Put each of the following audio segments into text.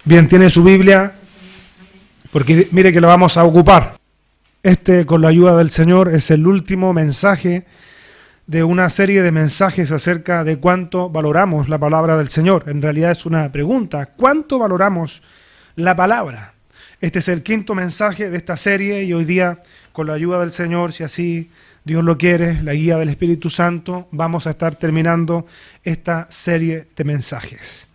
Bien, tiene su Biblia, porque mire que lo vamos a ocupar. Con la ayuda del Señor, es el último mensaje de una serie de mensajes acerca de cuánto valoramos la palabra del Señor. En realidad es una pregunta: ¿cuánto valoramos la palabra? Este es el quinto mensaje de esta serie y hoy día, con la ayuda del Señor, si así Dios lo quiere, la guía del Espíritu Santo, vamos a estar terminando esta serie de mensajes.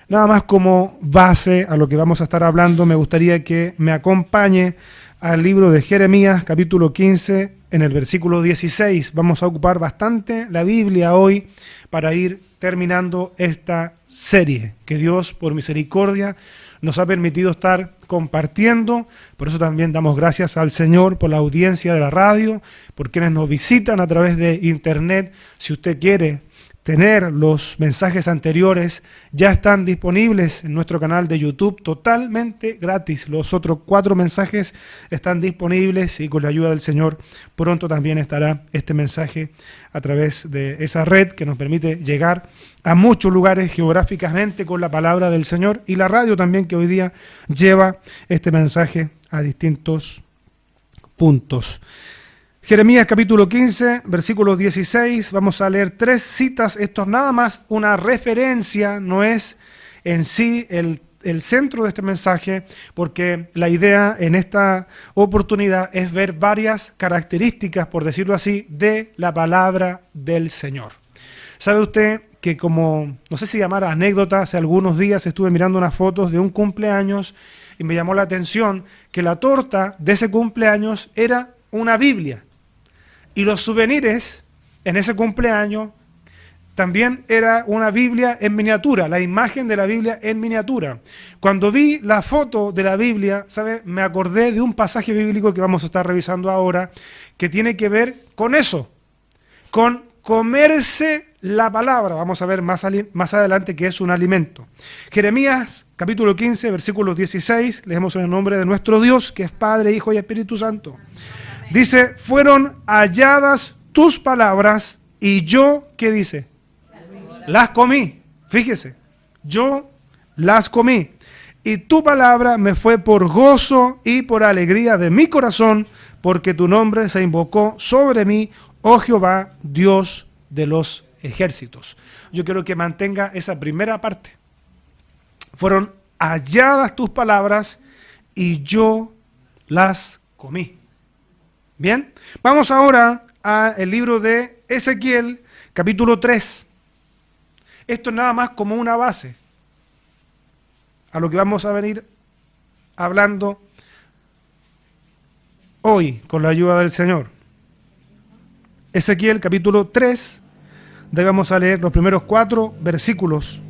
Nada más como base a lo que vamos a estar hablando, me gustaría que me acompañe al libro de Jeremías, capítulo 15, en el versículo 16. Vamos a ocupar bastante la Biblia hoy para ir terminando esta serie que Dios, por misericordia, nos ha permitido estar compartiendo. Por eso también damos gracias al Señor por la audiencia de la radio, por quienes nos visitan a través de internet. Si usted quiere tener los mensajes anteriores, ya están disponibles en nuestro canal de YouTube totalmente gratis. Los otros 4 mensajes están disponibles y con la ayuda del Señor pronto también estará este mensaje a través de esa red que nos permite llegar a muchos lugares geográficamente con la palabra del Señor, y la radio también, que hoy día lleva este mensaje a distintos puntos. Jeremías capítulo 15, versículo 16, vamos a leer 3 citas. Esto es nada más una referencia, no es en sí el centro de este mensaje, porque la idea en esta oportunidad es ver varias características, por decirlo así, de la palabra del Señor. ¿Sabe usted que, como, no sé si llamar anécdota, hace algunos días estuve mirando unas fotos de un cumpleaños y me llamó la atención que la torta de ese cumpleaños era una Biblia? Y los souvenirs en ese cumpleaños también era una Biblia en miniatura, la imagen de la Biblia en miniatura. Cuando vi la foto de la Biblia, ¿sabe?, me acordé de un pasaje bíblico que vamos a estar revisando ahora, que tiene que ver con eso, con comerse la palabra. Vamos a ver más adelante que es un alimento. Jeremías capítulo 15, versículo 16, leemos en el nombre de nuestro Dios, que es Padre, Hijo y Espíritu Santo. Dice: fueron halladas tus palabras y yo, ¿qué dice? Las comí. Fíjese, yo las comí. Y tu palabra me fue por gozo y por alegría de mi corazón, porque tu nombre se invocó sobre mí, oh Jehová, Dios de los ejércitos. Yo quiero que mantenga esa primera parte. Fueron halladas tus palabras y yo las comí. Bien, vamos ahora al libro de Ezequiel, capítulo 3. Esto es nada más como una base a lo que vamos a venir hablando hoy con la ayuda del Señor. Ezequiel, capítulo 3, vamos a leer los primeros 4 versículos.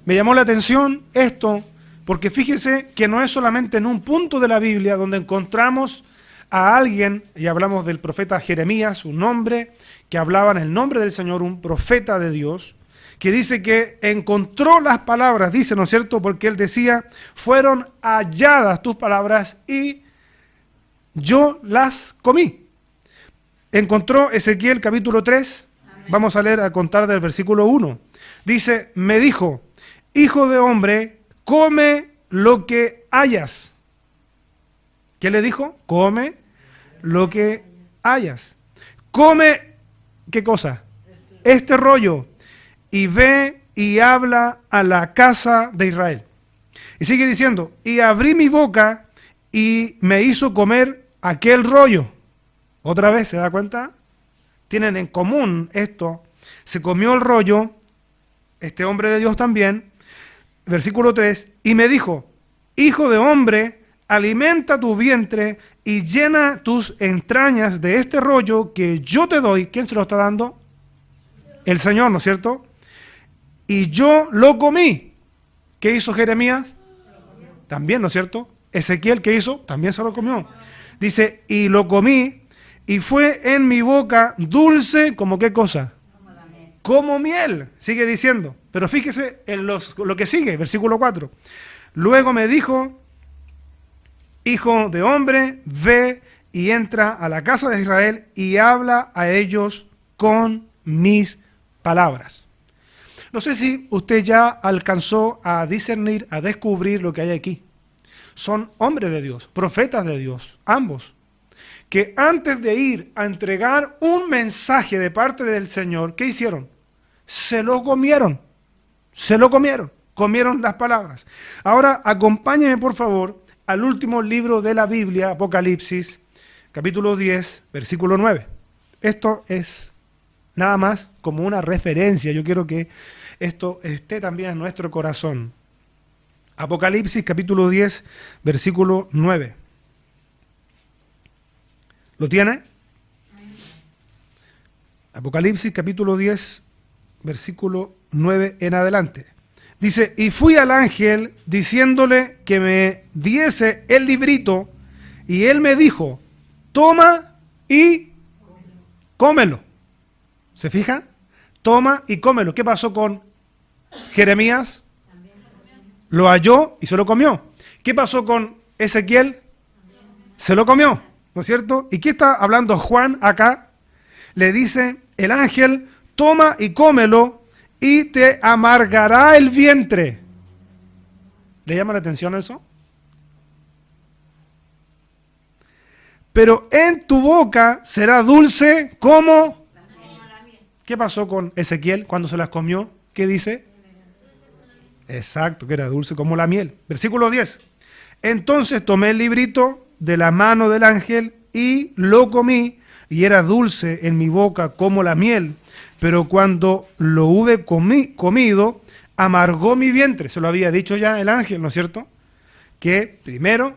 Me llamó la atención esto porque fíjese que no es solamente en un punto de la Biblia donde encontramos a alguien, y hablamos del profeta Jeremías, un hombre que hablaba en el nombre del Señor, un profeta de Dios, que dice que encontró las palabras, dice, ¿no es cierto?, porque él decía: fueron halladas tus palabras y yo las comí. Encontró Ezequiel capítulo 3, vamos a leer a contar del versículo 1. Dice: me dijo, hijo de hombre, come lo que hayas. ¿Qué le dijo? Come lo que hayas. Come, ¿qué cosa? Este rollo. Y ve y habla a la casa de Israel. Y sigue diciendo: y abrí mi boca y me hizo comer aquel rollo. Otra vez, ¿se da cuenta? Tienen en común esto. Se comió el rollo, este hombre de Dios también. Versículo 3. Y me dijo: hijo de hombre, alimenta tu vientre y llena tus entrañas de este rollo que yo te doy. ¿Quién se lo está dando? El Señor, ¿no es cierto? Y yo lo comí. ¿Qué hizo Jeremías? También, ¿no es cierto? Ezequiel, ¿qué hizo? También se lo comió. Dice: y lo comí y fue en mi boca dulce, ¿como qué cosa? Como miel. Sigue diciendo. Pero fíjese en lo que sigue, versículo 4. Luego me dijo: hijo de hombre, ve y entra a la casa de Israel y habla a ellos con mis palabras. No sé si usted ya alcanzó a discernir, a descubrir lo que hay aquí. Son hombres de Dios, profetas de Dios, ambos, que antes de ir a entregar un mensaje de parte del Señor, ¿qué hicieron? Se lo comieron, comieron las palabras. Ahora acompáñenme por favor al último libro de la Biblia, Apocalipsis, capítulo 10, versículo 9. Esto es nada más como una referencia, yo quiero que esto esté también en nuestro corazón. Apocalipsis capítulo 10, versículo 9. ¿Lo tiene? Apocalipsis capítulo 10, versículo 9 en adelante. Dice, y fui al ángel diciéndole que me diese el librito, y él me dijo, toma y cómelo. ¿Se fija? Toma y cómelo. ¿Qué pasó con Jeremías? Lo halló y se lo comió. ¿Qué pasó con Ezequiel? Se lo comió, ¿no es cierto? ¿Y qué está hablando Juan acá? Le dice el ángel, toma y cómelo y te amargará el vientre. ¿Le llama la atención eso? Pero en tu boca será dulce como... ¿Qué pasó con Ezequiel cuando se las comió? ¿Qué dice? Exacto, que era dulce como la miel. Versículo 10. Entonces tomé el librito de la mano del ángel y lo comí, y era dulce en mi boca como la miel, pero cuando lo hube comido, amargó mi vientre. Se lo había dicho ya el ángel, ¿no es cierto? Que primero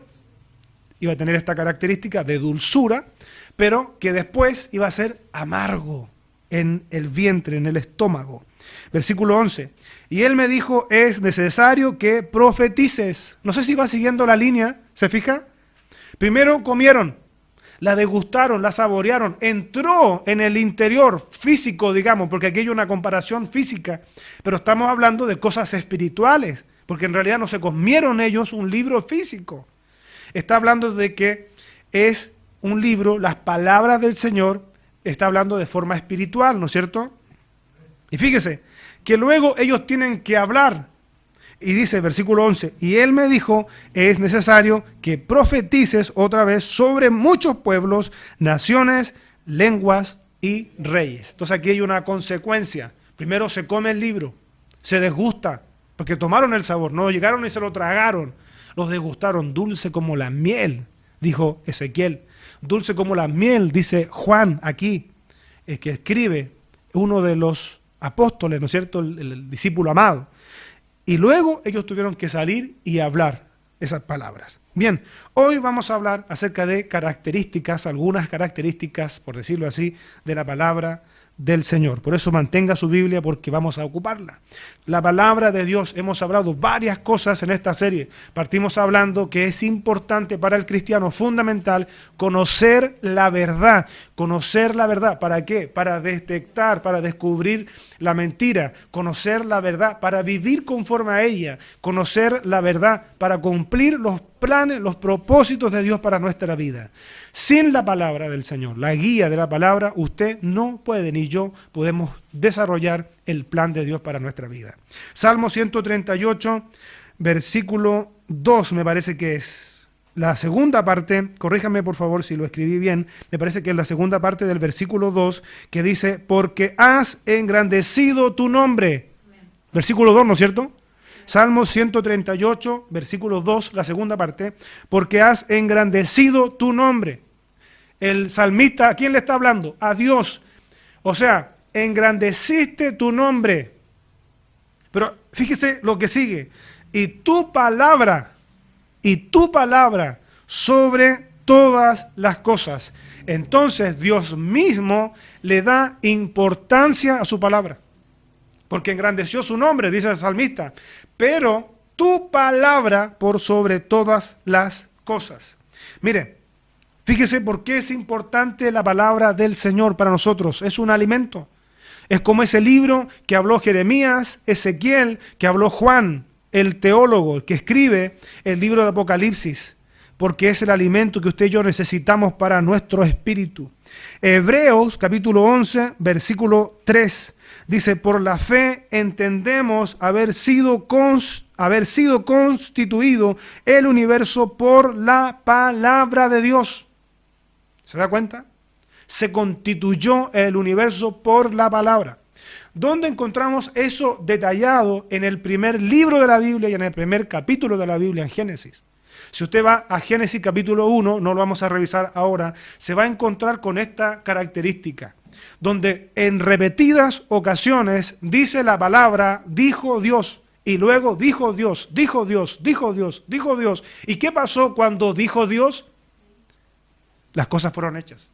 iba a tener esta característica de dulzura, pero que después iba a ser amargo en el vientre, en el estómago. Versículo 11. Y él me dijo, es necesario que profetices. No sé si va siguiendo la línea, ¿se fija? Primero comieron, la degustaron, la saborearon, entró en el interior físico, digamos, porque aquí hay una comparación física, pero estamos hablando de cosas espirituales, porque en realidad no se comieron ellos un libro físico. Está hablando de que es un libro, las palabras del Señor, está hablando de forma espiritual, ¿no es cierto? Y fíjese, que luego ellos tienen que hablar. Y dice, versículo 11, y él me dijo, es necesario que profetices otra vez sobre muchos pueblos, naciones, lenguas y reyes. Entonces aquí hay una consecuencia. Primero se come el libro, se desgusta, porque tomaron el sabor, no llegaron y se lo tragaron, los degustaron, dulce como la miel, dijo Ezequiel. Dulce como la miel, dice Juan aquí, que escribe uno de los apóstoles, ¿no es cierto?, el discípulo amado. Y luego ellos tuvieron que salir y hablar esas palabras. Bien, hoy vamos a hablar acerca de características, algunas características, por decirlo así, de la palabra del Señor. Por eso mantenga su Biblia, porque vamos a ocuparla. La palabra de Dios, hemos hablado varias cosas en esta serie. Partimos hablando que es importante para el cristiano, fundamental, conocer la verdad. Conocer la verdad, ¿para qué? Para detectar, para descubrir la mentira. Conocer la verdad, para vivir conforme a ella. Conocer la verdad, para cumplir los planes, los propósitos de Dios para nuestra vida. Sin la palabra del Señor, la guía de la palabra, usted no puede, ni yo podemos desarrollar el plan de Dios para nuestra vida. Salmo 138, versículo 2, me parece que es la segunda parte, corríjame por favor si lo escribí bien, me parece que es la segunda parte del versículo 2, que dice, porque has engrandecido tu nombre. Versículo 2, ¿no es cierto? Salmo 138, versículo 2, la segunda parte, porque has engrandecido tu nombre. El salmista, ¿a quién le está hablando? A Dios. O sea, engrandeciste tu nombre. Pero fíjese lo que sigue. Y tu palabra sobre todas las cosas. Entonces Dios mismo le da importancia a su palabra. Porque engrandeció su nombre, dice el salmista, pero tu palabra por sobre todas las cosas. Mire, fíjese por qué es importante la palabra del Señor para nosotros. Es un alimento. Es como ese libro que habló Jeremías, Ezequiel, que habló Juan, el teólogo, el que escribe el libro de Apocalipsis, porque es el alimento que usted y yo necesitamos para nuestro espíritu. Hebreos capítulo 11, versículo 3. Dice, por la fe entendemos haber sido constituido el universo por la palabra de Dios. ¿Se da cuenta? Se constituyó el universo por la palabra. ¿Dónde encontramos eso detallado? En el primer libro de la Biblia y en el primer capítulo de la Biblia, en Génesis. Si usted va a Génesis capítulo 1, no lo vamos a revisar ahora, se va a encontrar con esta característica, donde en repetidas ocasiones dice la palabra, dijo Dios, y luego dijo Dios, dijo Dios, dijo Dios, dijo Dios. ¿Y qué pasó cuando dijo Dios? Las cosas fueron hechas.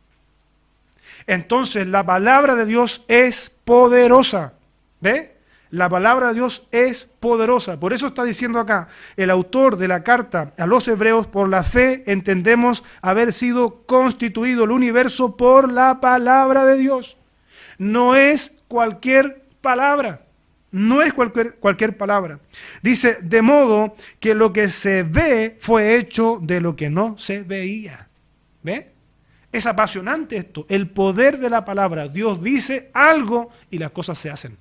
Entonces la palabra de Dios es poderosa. ¿Ve? La palabra de Dios es poderosa. Por eso está diciendo acá el autor de la carta a los hebreos, por la fe entendemos haber sido constituido el universo por la palabra de Dios. No es cualquier palabra. No es cualquier palabra. Dice, de modo que lo que se ve fue hecho de lo que no se veía. ¿Ve? Es apasionante esto, el poder de la palabra. Dios dice algo y las cosas se hacen.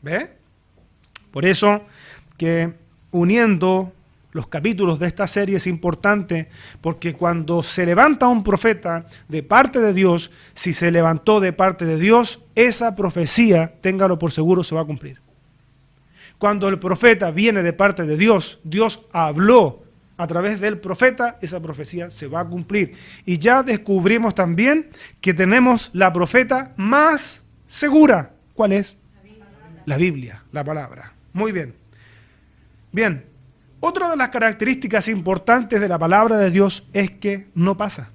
¿Ve? Por eso que uniendo los capítulos de esta serie es importante, porque cuando se levanta un profeta de parte de Dios, si se levantó de parte de Dios, esa profecía, téngalo por seguro, se va a cumplir. Cuando el profeta viene de parte de Dios, Dios habló a través del profeta, esa profecía se va a cumplir. Y ya descubrimos también que tenemos la profeta más segura. ¿Cuál es? La Biblia, la palabra. Muy bien. Bien, otra de las características importantes de la palabra de Dios es que no pasa,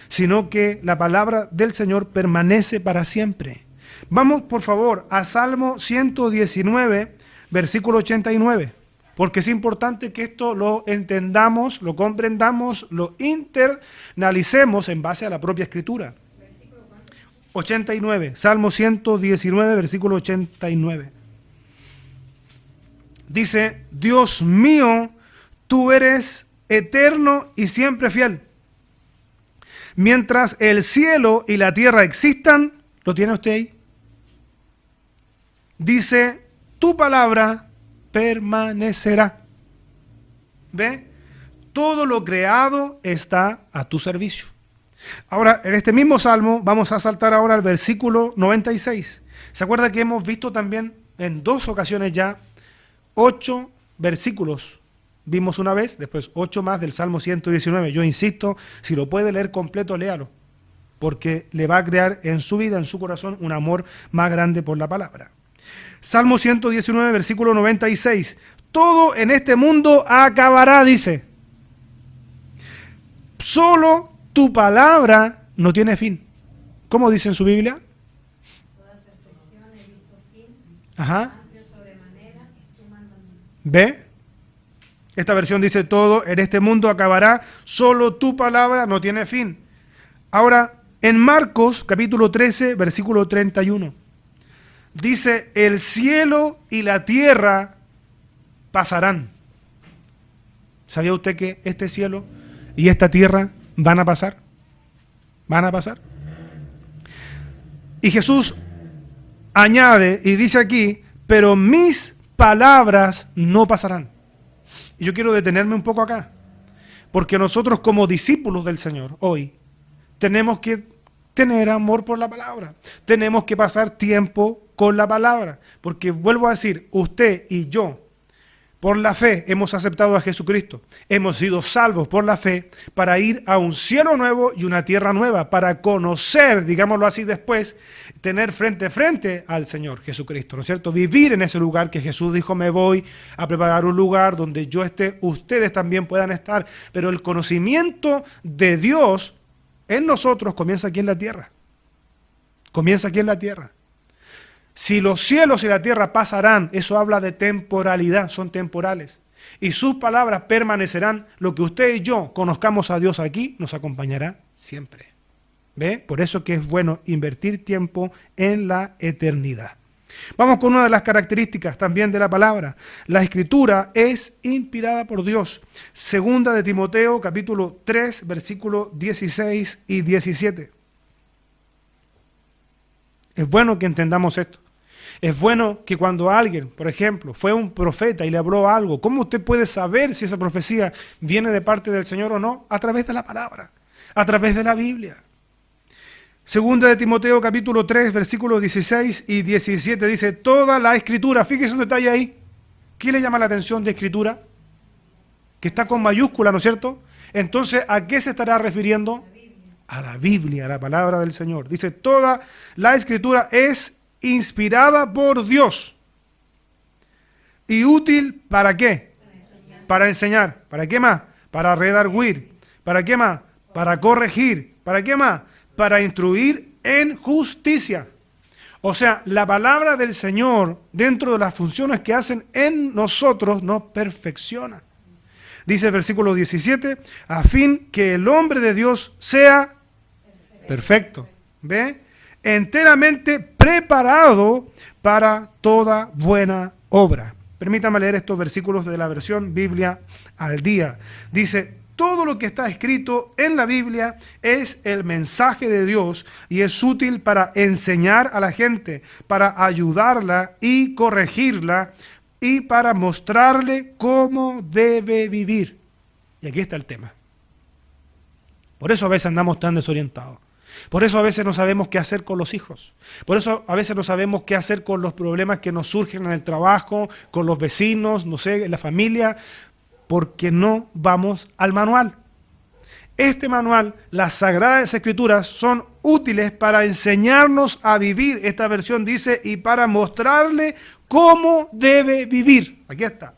sino que la palabra del Señor permanece para siempre. Vamos, por favor, a Salmo 119, versículo 89. Porque es importante que esto lo entendamos, lo comprendamos, lo internalicemos en base a la propia Escritura. 89, Salmo 119, versículo 89. Dice, Dios mío, tú eres eterno y siempre fiel. Mientras el cielo y la tierra existan, ¿lo tiene usted ahí? Dice, tu palabra permanecerá. ¿Ve? Todo lo creado está a tu servicio. Ahora, en este mismo salmo, vamos a saltar ahora al versículo 96. ¿Se acuerda que hemos visto también en 2 ocasiones ya 8 versículos? Vimos una vez, después 8 más del Salmo 119. Yo insisto, si lo puede leer completo, léalo, porque le va a crear en su vida, en su corazón, un amor más grande por la palabra. Salmo 119, versículo 96. Todo en este mundo acabará, dice. Solo tu palabra no tiene fin. ¿Cómo dice en su Biblia? Toda perfección he visto fin. Ajá. ¿Ve? Esta versión dice todo en este mundo acabará, solo tu palabra no tiene fin. Ahora, en Marcos capítulo 13, versículo 31. Dice, el cielo y la tierra pasarán. ¿Sabía usted que este cielo y esta tierra van a pasar? ¿Van a pasar? Y Jesús añade y dice aquí, pero mis palabras no pasarán. Y yo quiero detenerme un poco acá, porque nosotros como discípulos del Señor hoy tenemos que tener amor por la palabra. Tenemos que pasar tiempo con la palabra, porque vuelvo a decir, usted y yo, por la fe hemos aceptado a Jesucristo, hemos sido salvos por la fe para ir a un cielo nuevo y una tierra nueva, para conocer, digámoslo así después, tener frente a frente al Señor Jesucristo, ¿no es cierto? Vivir en ese lugar que Jesús dijo, me voy a preparar un lugar donde yo esté, ustedes también puedan estar, pero el conocimiento de Dios en nosotros comienza aquí en la tierra, comienza aquí en la tierra. Si los cielos y la tierra pasarán, eso habla de temporalidad, son temporales. Y sus palabras permanecerán. Lo que usted y yo conozcamos a Dios aquí, nos acompañará siempre. ¿Ve? Por eso que es bueno invertir tiempo en la eternidad. Vamos con una de las características también de la palabra. La Escritura es inspirada por Dios. Segunda de Timoteo, capítulo 3, versículos 16 y 17. Es bueno que entendamos esto. Es bueno que cuando alguien, por ejemplo, fue un profeta y le habló algo, ¿cómo usted puede saber si esa profecía viene de parte del Señor o no? A través de la palabra, a través de la Biblia. Segunda de Timoteo capítulo 3, versículos 16 y 17 dice, toda la escritura, fíjese un detalle ahí, ¿qué le llama la atención de escritura? Que está con mayúscula, ¿no es cierto? Entonces, ¿a qué se estará refiriendo? A la Biblia, a la palabra del Señor. Dice, toda la escritura es inspirada por Dios. ¿Y útil para qué? Para enseñar. ¿Para qué más? Para redarguir. ¿Para qué más? Para corregir. ¿Para qué más? Para instruir en justicia. O sea, la palabra del Señor, dentro de las funciones que hacen en nosotros, nos perfecciona. Dice el versículo 17, a fin que el hombre de Dios sea perfecto. ¿Ve? Enteramente preparado para toda buena obra. Permítame leer estos versículos de la versión Biblia al día. Dice, todo lo que está escrito en la Biblia es el mensaje de Dios y es útil para enseñar a la gente, para ayudarla y corregirla y para mostrarle cómo debe vivir. Y aquí está el tema. Por eso a veces andamos tan desorientados. Por eso a veces no sabemos qué hacer con los hijos. Por eso a veces no sabemos qué hacer con los problemas que nos surgen en el trabajo, con los vecinos, no sé, en la familia, porque no vamos al manual. Este manual, las Sagradas Escrituras, son útiles para enseñarnos a vivir. Esta versión dice, y para mostrarle cómo debe vivir. Aquí está.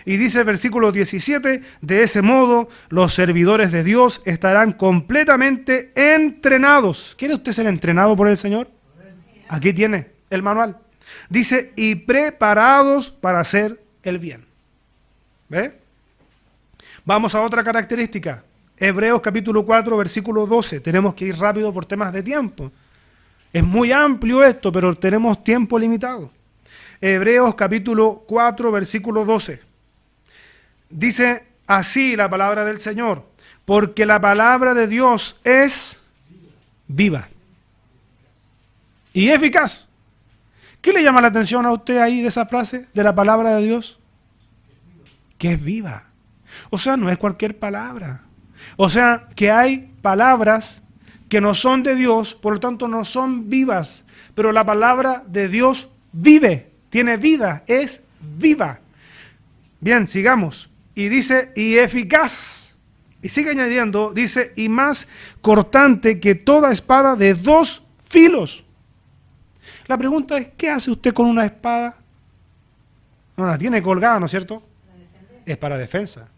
Y dice el versículo 17, de ese modo los servidores de Dios estarán completamente entrenados. ¿Quiere usted ser entrenado por el Señor? Aquí tiene el manual. Dice, y preparados para hacer el bien. ¿Ve? Vamos a otra característica. Hebreos capítulo 4, versículo 12. Tenemos que ir rápido por temas de tiempo. Es muy amplio esto, pero tenemos tiempo limitado. Hebreos capítulo 4, versículo 12. Dice así la palabra del Señor, porque la palabra de Dios es viva y eficaz. ¿Qué le llama la atención a usted ahí de esa frase de la palabra de Dios? Que es viva. O sea, no es cualquier palabra. O sea, que hay palabras que no son de Dios, por lo tanto no son vivas, pero la palabra de Dios vive, tiene vida, es viva. Bien, sigamos. Y dice, y eficaz. Y sigue añadiendo, dice, y más cortante que toda espada de dos filos. La pregunta es, ¿qué hace usted con una espada? No la tiene colgada, ¿no es cierto? Es para defensa.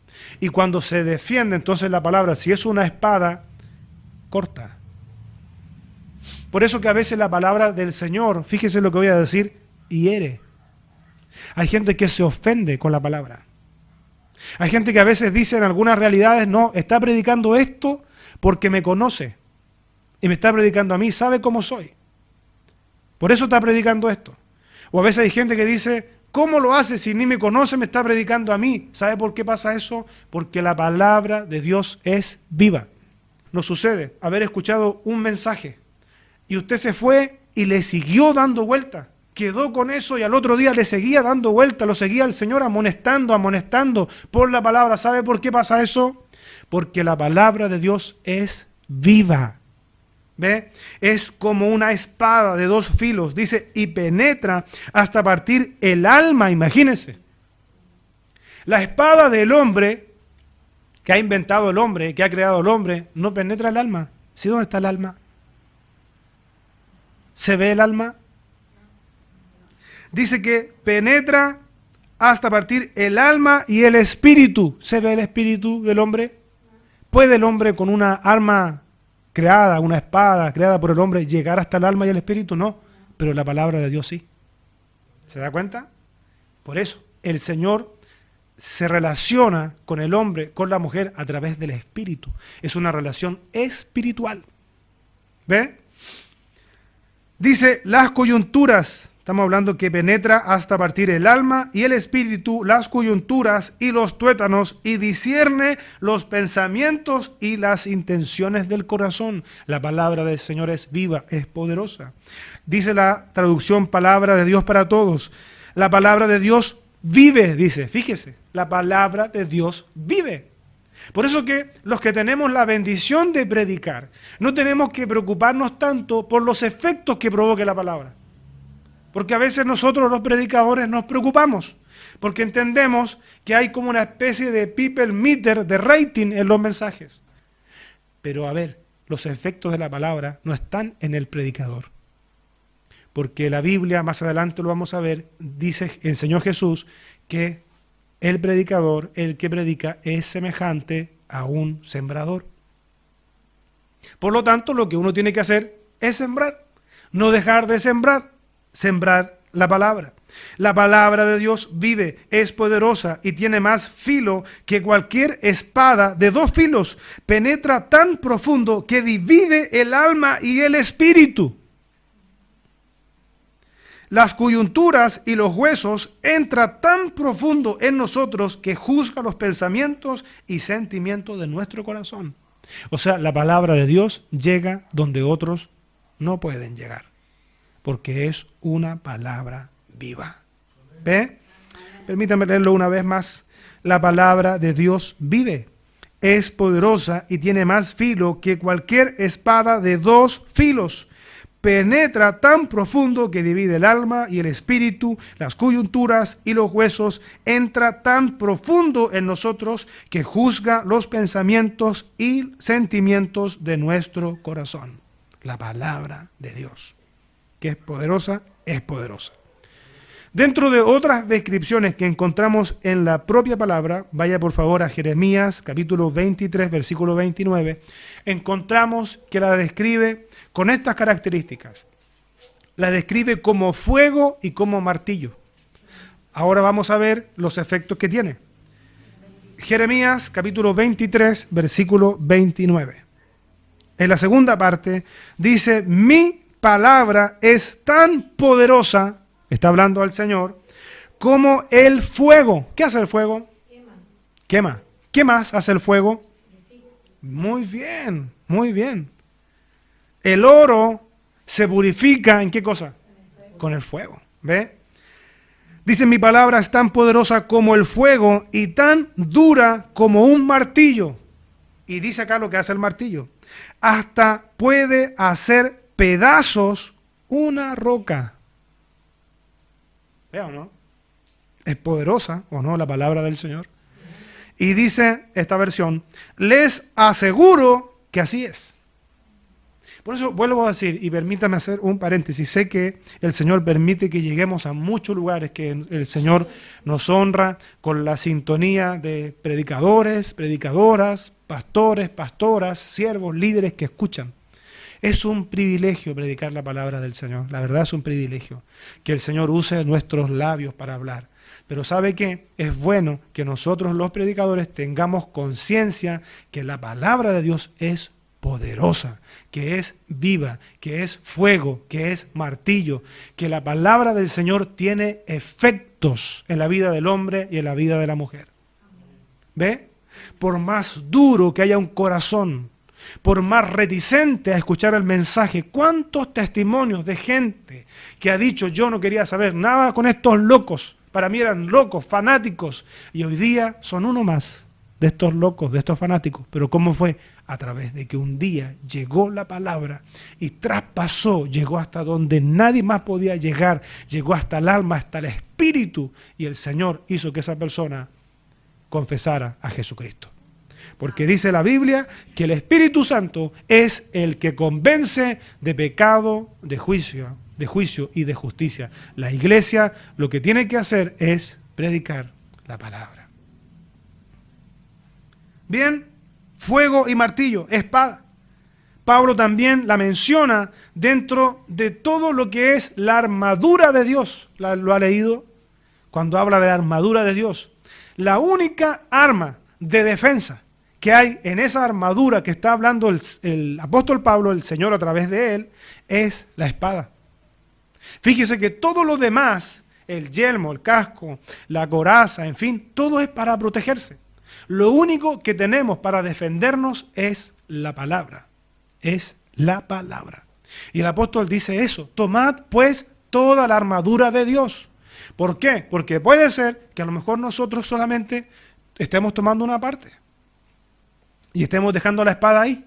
Y cuando se defiende, entonces la palabra, si es una espada, corta. Por eso que a veces la palabra del Señor, fíjese lo que voy a decir, hiere. Hay gente que se ofende con la palabra. Hay gente que a veces dice en algunas realidades, no, está predicando esto porque me conoce. Y me está predicando a mí, sabe cómo soy. Por eso está predicando esto. O a veces hay gente que dice, ¿cómo lo hace si ni me conoce, me está predicando a mí? ¿Sabe por qué pasa eso? Porque la palabra de Dios es viva. Nos sucede haber escuchado un mensaje y usted se fue y le siguió dando vuelta. Quedó con eso y al otro día le seguía dando vuelta, lo seguía el Señor amonestando por la palabra. ¿Sabe por qué pasa eso? Porque la palabra de Dios es viva. ¿Ve? Es como una espada de dos filos, dice, y penetra hasta partir el alma, imagínense. La espada del hombre, que ha inventado el hombre, que ha creado el hombre, no penetra el alma. ¿Sí? ¿Dónde está el alma? ¿Se ve el alma? Dice que penetra hasta partir el alma y el espíritu. ¿Se ve el espíritu del hombre? ¿Puede el hombre con una arma creada, una espada creada por el hombre, llegar hasta el alma y el espíritu? No, pero la palabra de Dios sí. ¿Se da cuenta? Por eso, el Señor se relaciona con el hombre, con la mujer, a través del espíritu. Es una relación espiritual. ¿Ve? Dice, las coyunturas, Estamos hablando que penetra hasta partir el alma y el espíritu, las coyunturas y los tuétanos, y discierne los pensamientos y las intenciones del corazón. La palabra del Señor es viva, es poderosa. Dice la traducción palabra de Dios para todos. La palabra de Dios vive, dice. Fíjese, la palabra de Dios vive. Por eso que los que tenemos la bendición de predicar, no tenemos que preocuparnos tanto por los efectos que provoque la palabra. Porque a veces nosotros los predicadores nos preocupamos, porque entendemos que hay como una especie de people meter, de rating en los mensajes. Pero a ver, los efectos de la palabra no están en el predicador. Porque la Biblia, más adelante lo vamos a ver, dice, enseñó Jesús que el predicador, el que predica, es semejante a un sembrador. Por lo tanto, lo que uno tiene que hacer es sembrar, no dejar de sembrar la palabra. La palabra de Dios vive, es poderosa y tiene más filo que cualquier espada de dos filos. Penetra tan profundo que divide el alma y el espíritu, las coyunturas y los huesos. Entra tan profundo en nosotros que juzga los pensamientos y sentimientos de nuestro corazón. O sea, la palabra de Dios llega donde otros no pueden llegar, porque es una palabra viva. ¿Ve? Permítame leerlo una vez más. La palabra de Dios vive, es poderosa y tiene más filo que cualquier espada de dos filos. Penetra tan profundo que divide el alma y el espíritu, las coyunturas y los huesos. Entra tan profundo en nosotros que juzga los pensamientos y sentimientos de nuestro corazón. La palabra de Dios, que es poderosa, es poderosa. Dentro de otras descripciones que encontramos en la propia palabra, vaya por favor a Jeremías capítulo 23, versículo 29, encontramos que la describe con estas características. La describe como fuego y como martillo. Ahora vamos a ver los efectos que tiene. Jeremías capítulo 23, versículo 29. En la segunda parte dice, mi palabra es tan poderosa, está hablando al Señor, como el fuego. ¿Qué hace el fuego? Quema. ¿Qué más hace el fuego? Muy bien, muy bien. El oro se purifica ¿en qué cosa? Con el fuego. ¿Ve? Dice, mi palabra es tan poderosa como el fuego y tan dura como un martillo. Y dice acá lo que hace el martillo. Hasta puede hacer pedazos una roca. ¿Ve o no? Es poderosa o no la palabra del Señor. Y dice esta versión, les aseguro que así es. Por eso vuelvo a decir, y permítame hacer un paréntesis, sé que el Señor permite que lleguemos a muchos lugares, que el Señor nos honra con la sintonía de predicadores, predicadoras, pastores, pastoras, siervos, líderes que escuchan. Es un privilegio predicar la palabra del Señor, la verdad es un privilegio, que el Señor use nuestros labios para hablar. Pero ¿sabe qué? Es bueno que nosotros los predicadores tengamos conciencia que la palabra de Dios es poderosa, que es viva, que es fuego, que es martillo, que la palabra del Señor tiene efectos en la vida del hombre y en la vida de la mujer. ¿Ve? Por más duro que haya un corazón, por más reticente a escuchar el mensaje, ¿cuántos testimonios de gente que ha dicho yo no quería saber nada con estos locos? Para mí eran locos, fanáticos, y hoy día son uno más de estos locos, de estos fanáticos. Pero ¿cómo fue? A través de que un día llegó la palabra y traspasó, llegó hasta donde nadie más podía llegar, llegó hasta el alma, hasta el espíritu, y el Señor hizo que esa persona confesara a Jesucristo. Porque dice la Biblia que el Espíritu Santo es el que convence de pecado, de juicio y de justicia. La iglesia lo que tiene que hacer es predicar la palabra. Bien, fuego y martillo, espada. Pablo también la menciona dentro de todo lo que es la armadura de Dios. ¿Lo ha leído? Cuando habla de la armadura de Dios. La única arma de defensa que hay en esa armadura que está hablando el apóstol Pablo, el Señor a través de él, es la espada. Fíjese que todo lo demás, el yelmo, el casco, la coraza, en fin, todo es para protegerse. Lo único que tenemos para defendernos es la palabra. Es la palabra. Y el apóstol dice eso: tomad pues toda la armadura de Dios. ¿Por qué? Porque puede ser que a lo mejor nosotros solamente estemos tomando una parte y estemos dejando la espada ahí.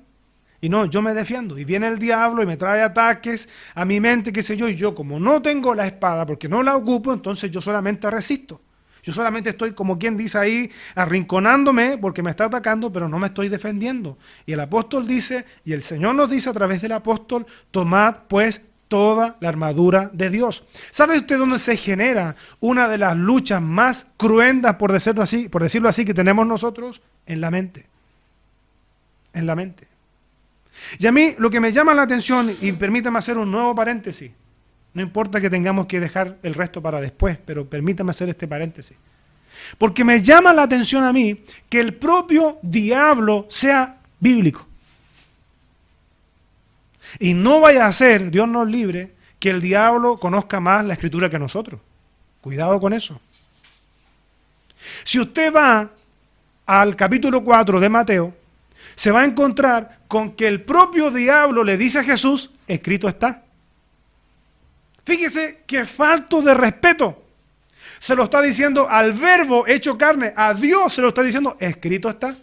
Y no, yo me defiendo. Y viene el diablo y me trae ataques a mi mente, qué sé yo. Y yo, como no tengo la espada porque no la ocupo, entonces yo solamente resisto. Yo solamente estoy, como quien dice ahí, arrinconándome porque me está atacando, pero no me estoy defendiendo. Y el apóstol dice, y el Señor nos dice a través del apóstol: tomad pues toda la armadura de Dios. ¿Sabe usted dónde se genera una de las luchas más cruentas, por decirlo así, que tenemos nosotros? En la mente. En la mente. Y a mí lo que me llama la atención, y permítame hacer un nuevo paréntesis, no importa que tengamos que dejar el resto para después, pero permítame hacer este paréntesis. Porque me llama la atención a mí que el propio diablo sea bíblico. Y no vaya a ser, Dios nos libre, que el diablo conozca más la escritura que nosotros. Cuidado con eso. Si usted va al capítulo 4 de Mateo, se va a encontrar con que el propio diablo le dice a Jesús: escrito está. Fíjese qué falto de respeto. Se lo está diciendo al verbo hecho carne, a Dios se lo está diciendo: escrito está.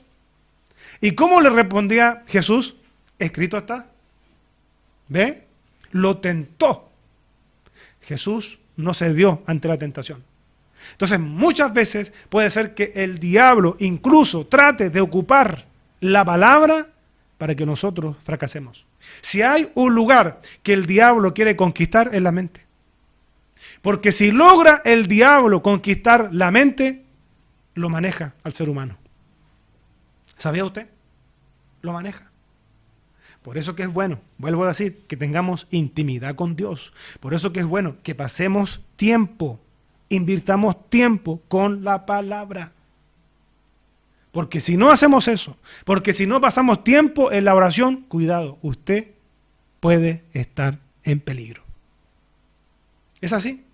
¿Y cómo le respondía Jesús? Escrito está. ¿Ve? Lo tentó. Jesús no cedió ante la tentación. Entonces, muchas veces puede ser que el diablo incluso trate de ocupar la palabra para que nosotros fracasemos. Si hay un lugar que el diablo quiere conquistar, es la mente. Porque si logra el diablo conquistar la mente, lo maneja al ser humano. ¿Sabía usted? Lo maneja. Por eso que es bueno, vuelvo a decir, que tengamos intimidad con Dios. Por eso que es bueno que pasemos tiempo, invirtamos tiempo con la palabra. Porque si no hacemos eso, porque si no pasamos tiempo en la oración, cuidado, usted puede estar en peligro. ¿Es así?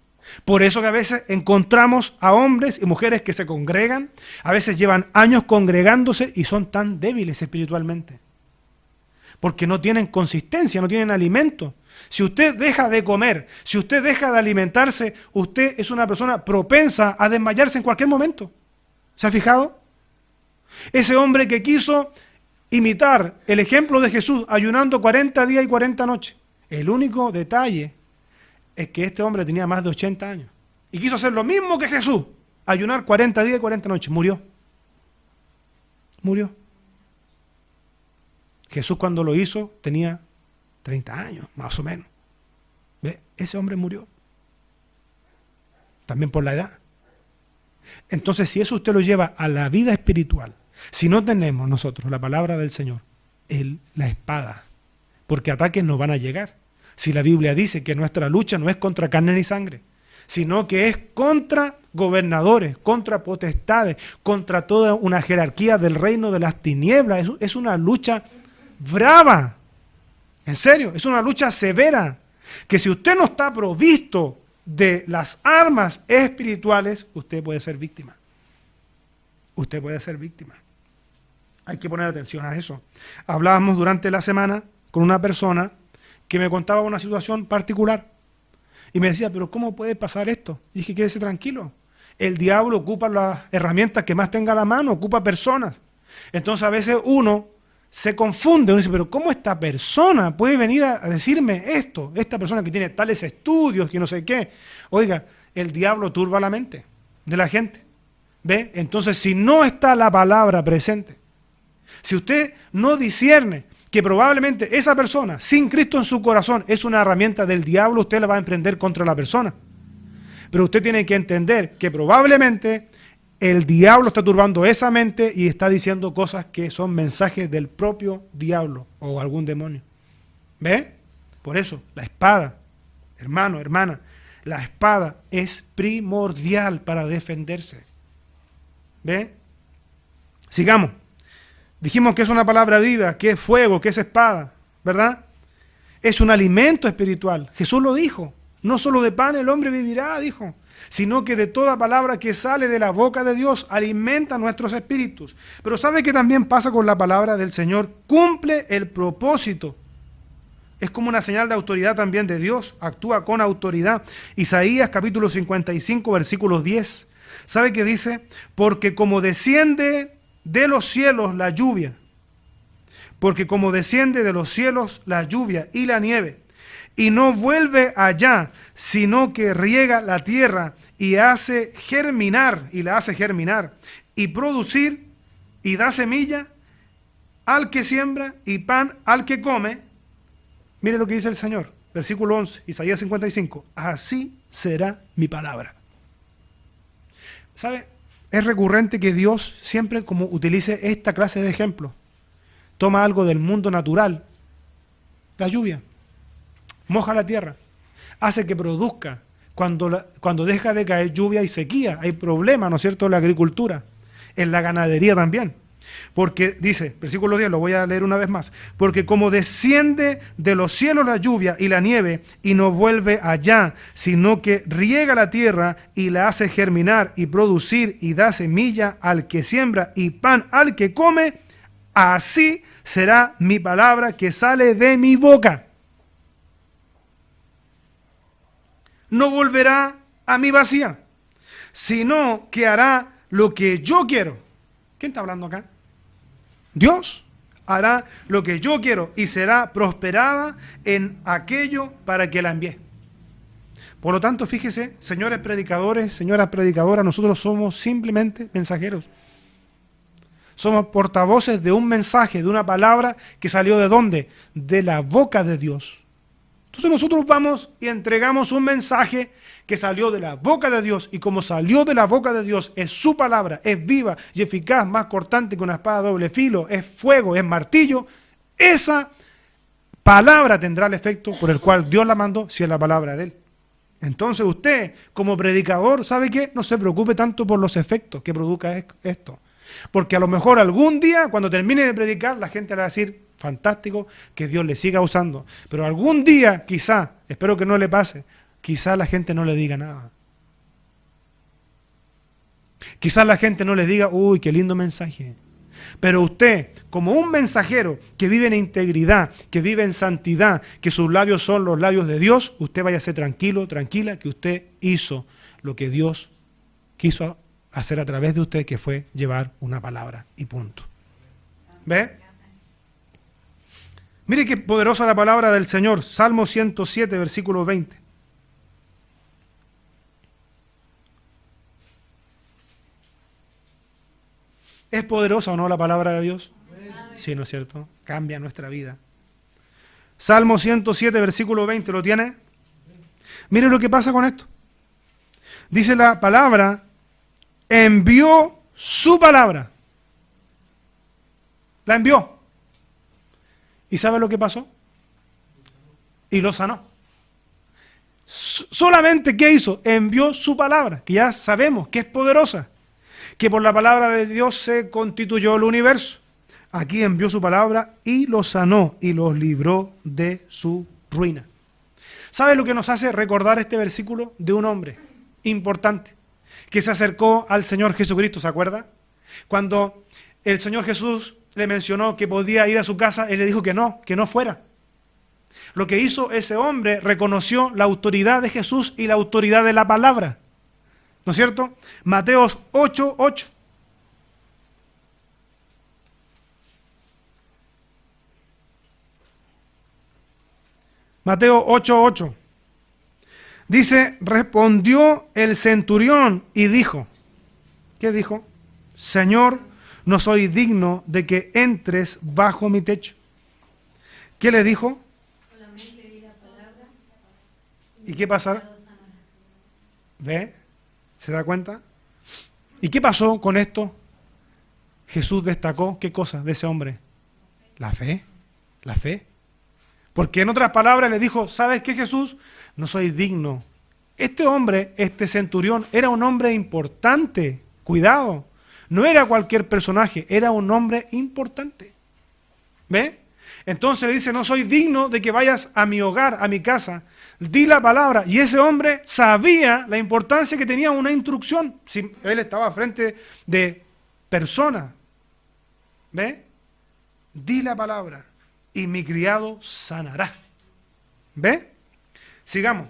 Por eso que a veces encontramos a hombres y mujeres que se congregan, a veces llevan años congregándose y son tan débiles espiritualmente. Porque no tienen consistencia, no tienen alimento. Si usted deja de comer, si usted deja de alimentarse, usted es una persona propensa a desmayarse en cualquier momento. ¿Se ha fijado? Ese hombre que quiso imitar el ejemplo de Jesús ayunando 40 días y 40 noches. El único detalle es que este hombre tenía más de 80 años. Y quiso hacer lo mismo que Jesús, ayunar 40 días y 40 noches. Murió. Murió. Jesús cuando lo hizo tenía 30 años, más o menos. ¿Ve? Ese hombre murió. También por la edad. Entonces, si eso usted lo lleva a la vida espiritual, si no tenemos nosotros la palabra del Señor, la espada, porque ataques nos van a llegar. Si la Biblia dice que nuestra lucha no es contra carne ni sangre, sino que es contra gobernadores, contra potestades, contra toda una jerarquía del reino de las tinieblas. Es una lucha brava, en serio, es una lucha severa, que si usted no está provisto de las armas espirituales, usted puede ser víctima. Usted puede ser víctima. Hay que poner atención a eso. Hablábamos durante la semana con una persona que me contaba una situación particular y me decía: pero ¿cómo puede pasar esto? Y dije: quédese tranquilo. El diablo ocupa las herramientas que más tenga a la mano, ocupa personas. Entonces a veces uno se confunde, uno dice: pero ¿cómo esta persona puede venir a decirme esto? Esta persona que tiene tales estudios, que no sé qué. Oiga, el diablo turba la mente de la gente. ¿Ve? Entonces, si no está la palabra presente, si usted no discierne que probablemente esa persona, sin Cristo en su corazón, es una herramienta del diablo, usted la va a emprender contra la persona. Pero usted tiene que entender que probablemente el diablo está turbando esa mente y está diciendo cosas que son mensajes del propio diablo o algún demonio. ¿Ve? Por eso, la espada, hermano, hermana, la espada es primordial para defenderse. ¿Ve? Sigamos. Dijimos que es una palabra viva, que es fuego, que es espada, ¿verdad? Es un alimento espiritual. Jesús lo dijo. No solo de pan el hombre vivirá, dijo, sino que de toda palabra que sale de la boca de Dios alimenta nuestros espíritus. Pero ¿sabe qué también pasa con la palabra del Señor? Cumple el propósito. Es como una señal de autoridad también de Dios, actúa con autoridad. Isaías capítulo 55, versículo 10. ¿Sabe qué dice? Porque como desciende de los cielos la lluvia, porque como desciende de los cielos la lluvia y la nieve, y no vuelve allá, sino que riega la tierra y hace germinar, y la hace germinar, y producir, y da semilla al que siembra, y pan al que come. Mire lo que dice el Señor, versículo 11, Isaías 55, así será mi palabra. ¿Sabe? Es recurrente que Dios siempre como utilice esta clase de ejemplos. Toma algo del mundo natural, la lluvia, moja la tierra, hace que produzca. Cuando deja de caer lluvia y sequía, hay problemas, ¿no es cierto?, en la agricultura, en la ganadería también. Porque dice, versículo 10, lo voy a leer una vez más, porque como desciende de los cielos la lluvia y la nieve y no vuelve allá, sino que riega la tierra y la hace germinar y producir y da semilla al que siembra y pan al que come, así será mi palabra que sale de mi boca. No volverá a mí vacía, sino que hará lo que yo quiero. ¿Quién está hablando acá? Dios hará lo que yo quiero y será prosperada en aquello para que la envíe. Por lo tanto, fíjese, señores predicadores, señoras predicadoras, nosotros somos simplemente mensajeros. Somos portavoces de un mensaje, de una palabra que salió ¿de dónde? De la boca de Dios. Entonces nosotros vamos y entregamos un mensaje que salió de la boca de Dios, y como salió de la boca de Dios, es su palabra, es viva y eficaz, más cortante que una espada de doble filo, es fuego, es martillo. Esa palabra tendrá el efecto por el cual Dios la mandó, si es la palabra de Él. Entonces usted, como predicador, ¿sabe qué? No se preocupe tanto por los efectos que produzca esto. Porque a lo mejor algún día, cuando termine de predicar, la gente le va a decir, fantástico, que Dios le siga usando. Pero algún día, quizá, espero que no le pase, quizá la gente no le diga nada. Quizá la gente no le diga, uy, qué lindo mensaje. Pero usted, como un mensajero que vive en integridad, que vive en santidad, que sus labios son los labios de Dios, usted vaya a ser tranquilo, tranquila, que usted hizo lo que Dios quiso hacer a través de usted, que fue llevar una palabra y punto. ¿Ve? Mire qué poderosa la palabra del Señor. Salmo 107, versículo 20. ¿Es poderosa o no la palabra de Dios? Sí, ¿no es cierto? Cambia nuestra vida. Salmo 107, versículo 20, ¿lo tiene? Mire lo que pasa con esto. Dice la palabra, envió su palabra. La envió. ¿Y sabe lo que pasó? Y lo sanó. Solamente, ¿qué hizo? Envió su palabra, que ya sabemos que es poderosa, que por la palabra de Dios se constituyó el universo. Aquí envió su palabra y los sanó y los libró de su ruina. ¿Sabe lo que nos hace recordar este versículo? De un hombre importante que se acercó al Señor Jesucristo, ¿se acuerda? Cuando el Señor Jesús le mencionó que podía ir a su casa, él le dijo que no fuera. Lo que hizo ese hombre, reconoció la autoridad de Jesús y la autoridad de la palabra. ¿No es cierto? Mateos 8:8. Mateo 8:8. Dice, respondió el centurión y dijo, ¿qué dijo? Señor, no soy digno de que entres bajo mi techo. ¿Qué le dijo? Solamente di la palabra. ¿Y qué pasará? ¿Ve? ¿Se da cuenta? ¿Y qué pasó con esto? Jesús destacó, ¿qué cosa de ese hombre? La fe, la fe. Porque en otras palabras le dijo, ¿sabes qué, Jesús? No soy digno. Este hombre, este centurión, era un hombre importante. Cuidado. No era cualquier personaje, era un hombre importante. ¿Ve? Entonces le dice, no soy digno de que vayas a mi hogar, a mi casa. Di la palabra. Y ese hombre sabía la importancia que tenía una instrucción. Si él estaba frente de personas. ¿Ve? Di la palabra y mi criado sanará. ¿Ve? Sigamos.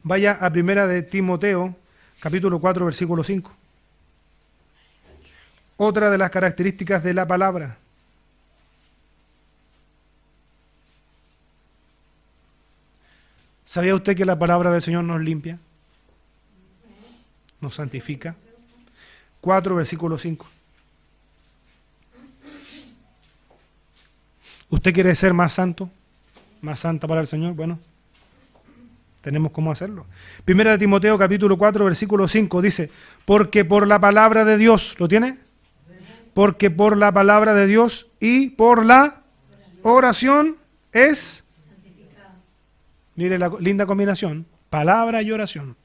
Vaya a primera de Timoteo, capítulo 4, versículo 5. Otra de las características de la palabra. ¿Sabía usted que la palabra del Señor nos limpia? Nos santifica. 4, versículo 5. ¿Usted quiere ser más santo? ¿Más santa para el Señor? Bueno, tenemos cómo hacerlo. Primera de Timoteo, capítulo 4, versículo 5, dice, porque por la palabra de Dios, ¿lo tiene? Porque por la palabra de Dios y por la oración es... Mire la linda combinación, palabra y oración.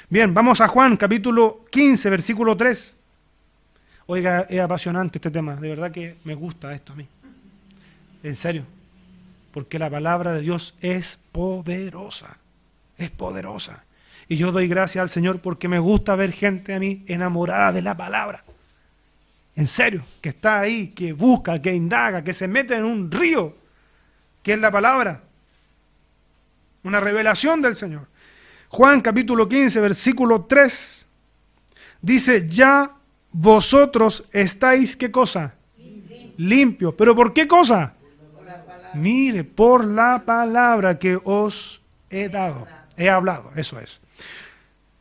Bien, vamos a Juan, capítulo 15, versículo 3. Oiga, es apasionante este tema, de verdad que me gusta esto a mí. En serio, porque la palabra de Dios es poderosa, es poderosa. Y yo doy gracias al Señor porque me gusta ver gente a mí enamorada de la palabra. En serio, que está ahí, que busca, que indaga, que se mete en un río, que es la palabra. Una revelación del Señor. Juan capítulo 15, versículo 3, dice, ya vosotros estáis, ¿qué cosa? Limpios. ¿Pero por qué cosa? Mire, por la palabra que os he dado, he hablado, eso es.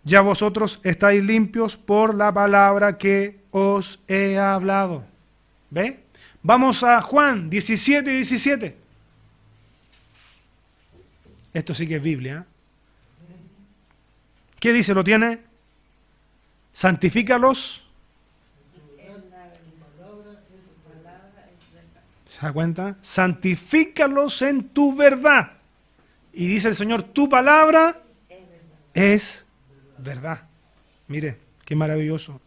Ya vosotros estáis limpios por la palabra que os he hablado. ¿Ve? Vamos a Juan 17, 17. Esto sí que es Biblia. ¿Qué dice? ¿Lo tiene? Santifícalos. ¿Se da cuenta? Santifícalos en tu verdad. Y dice el Señor, tu palabra es verdad. Mire, qué maravilloso.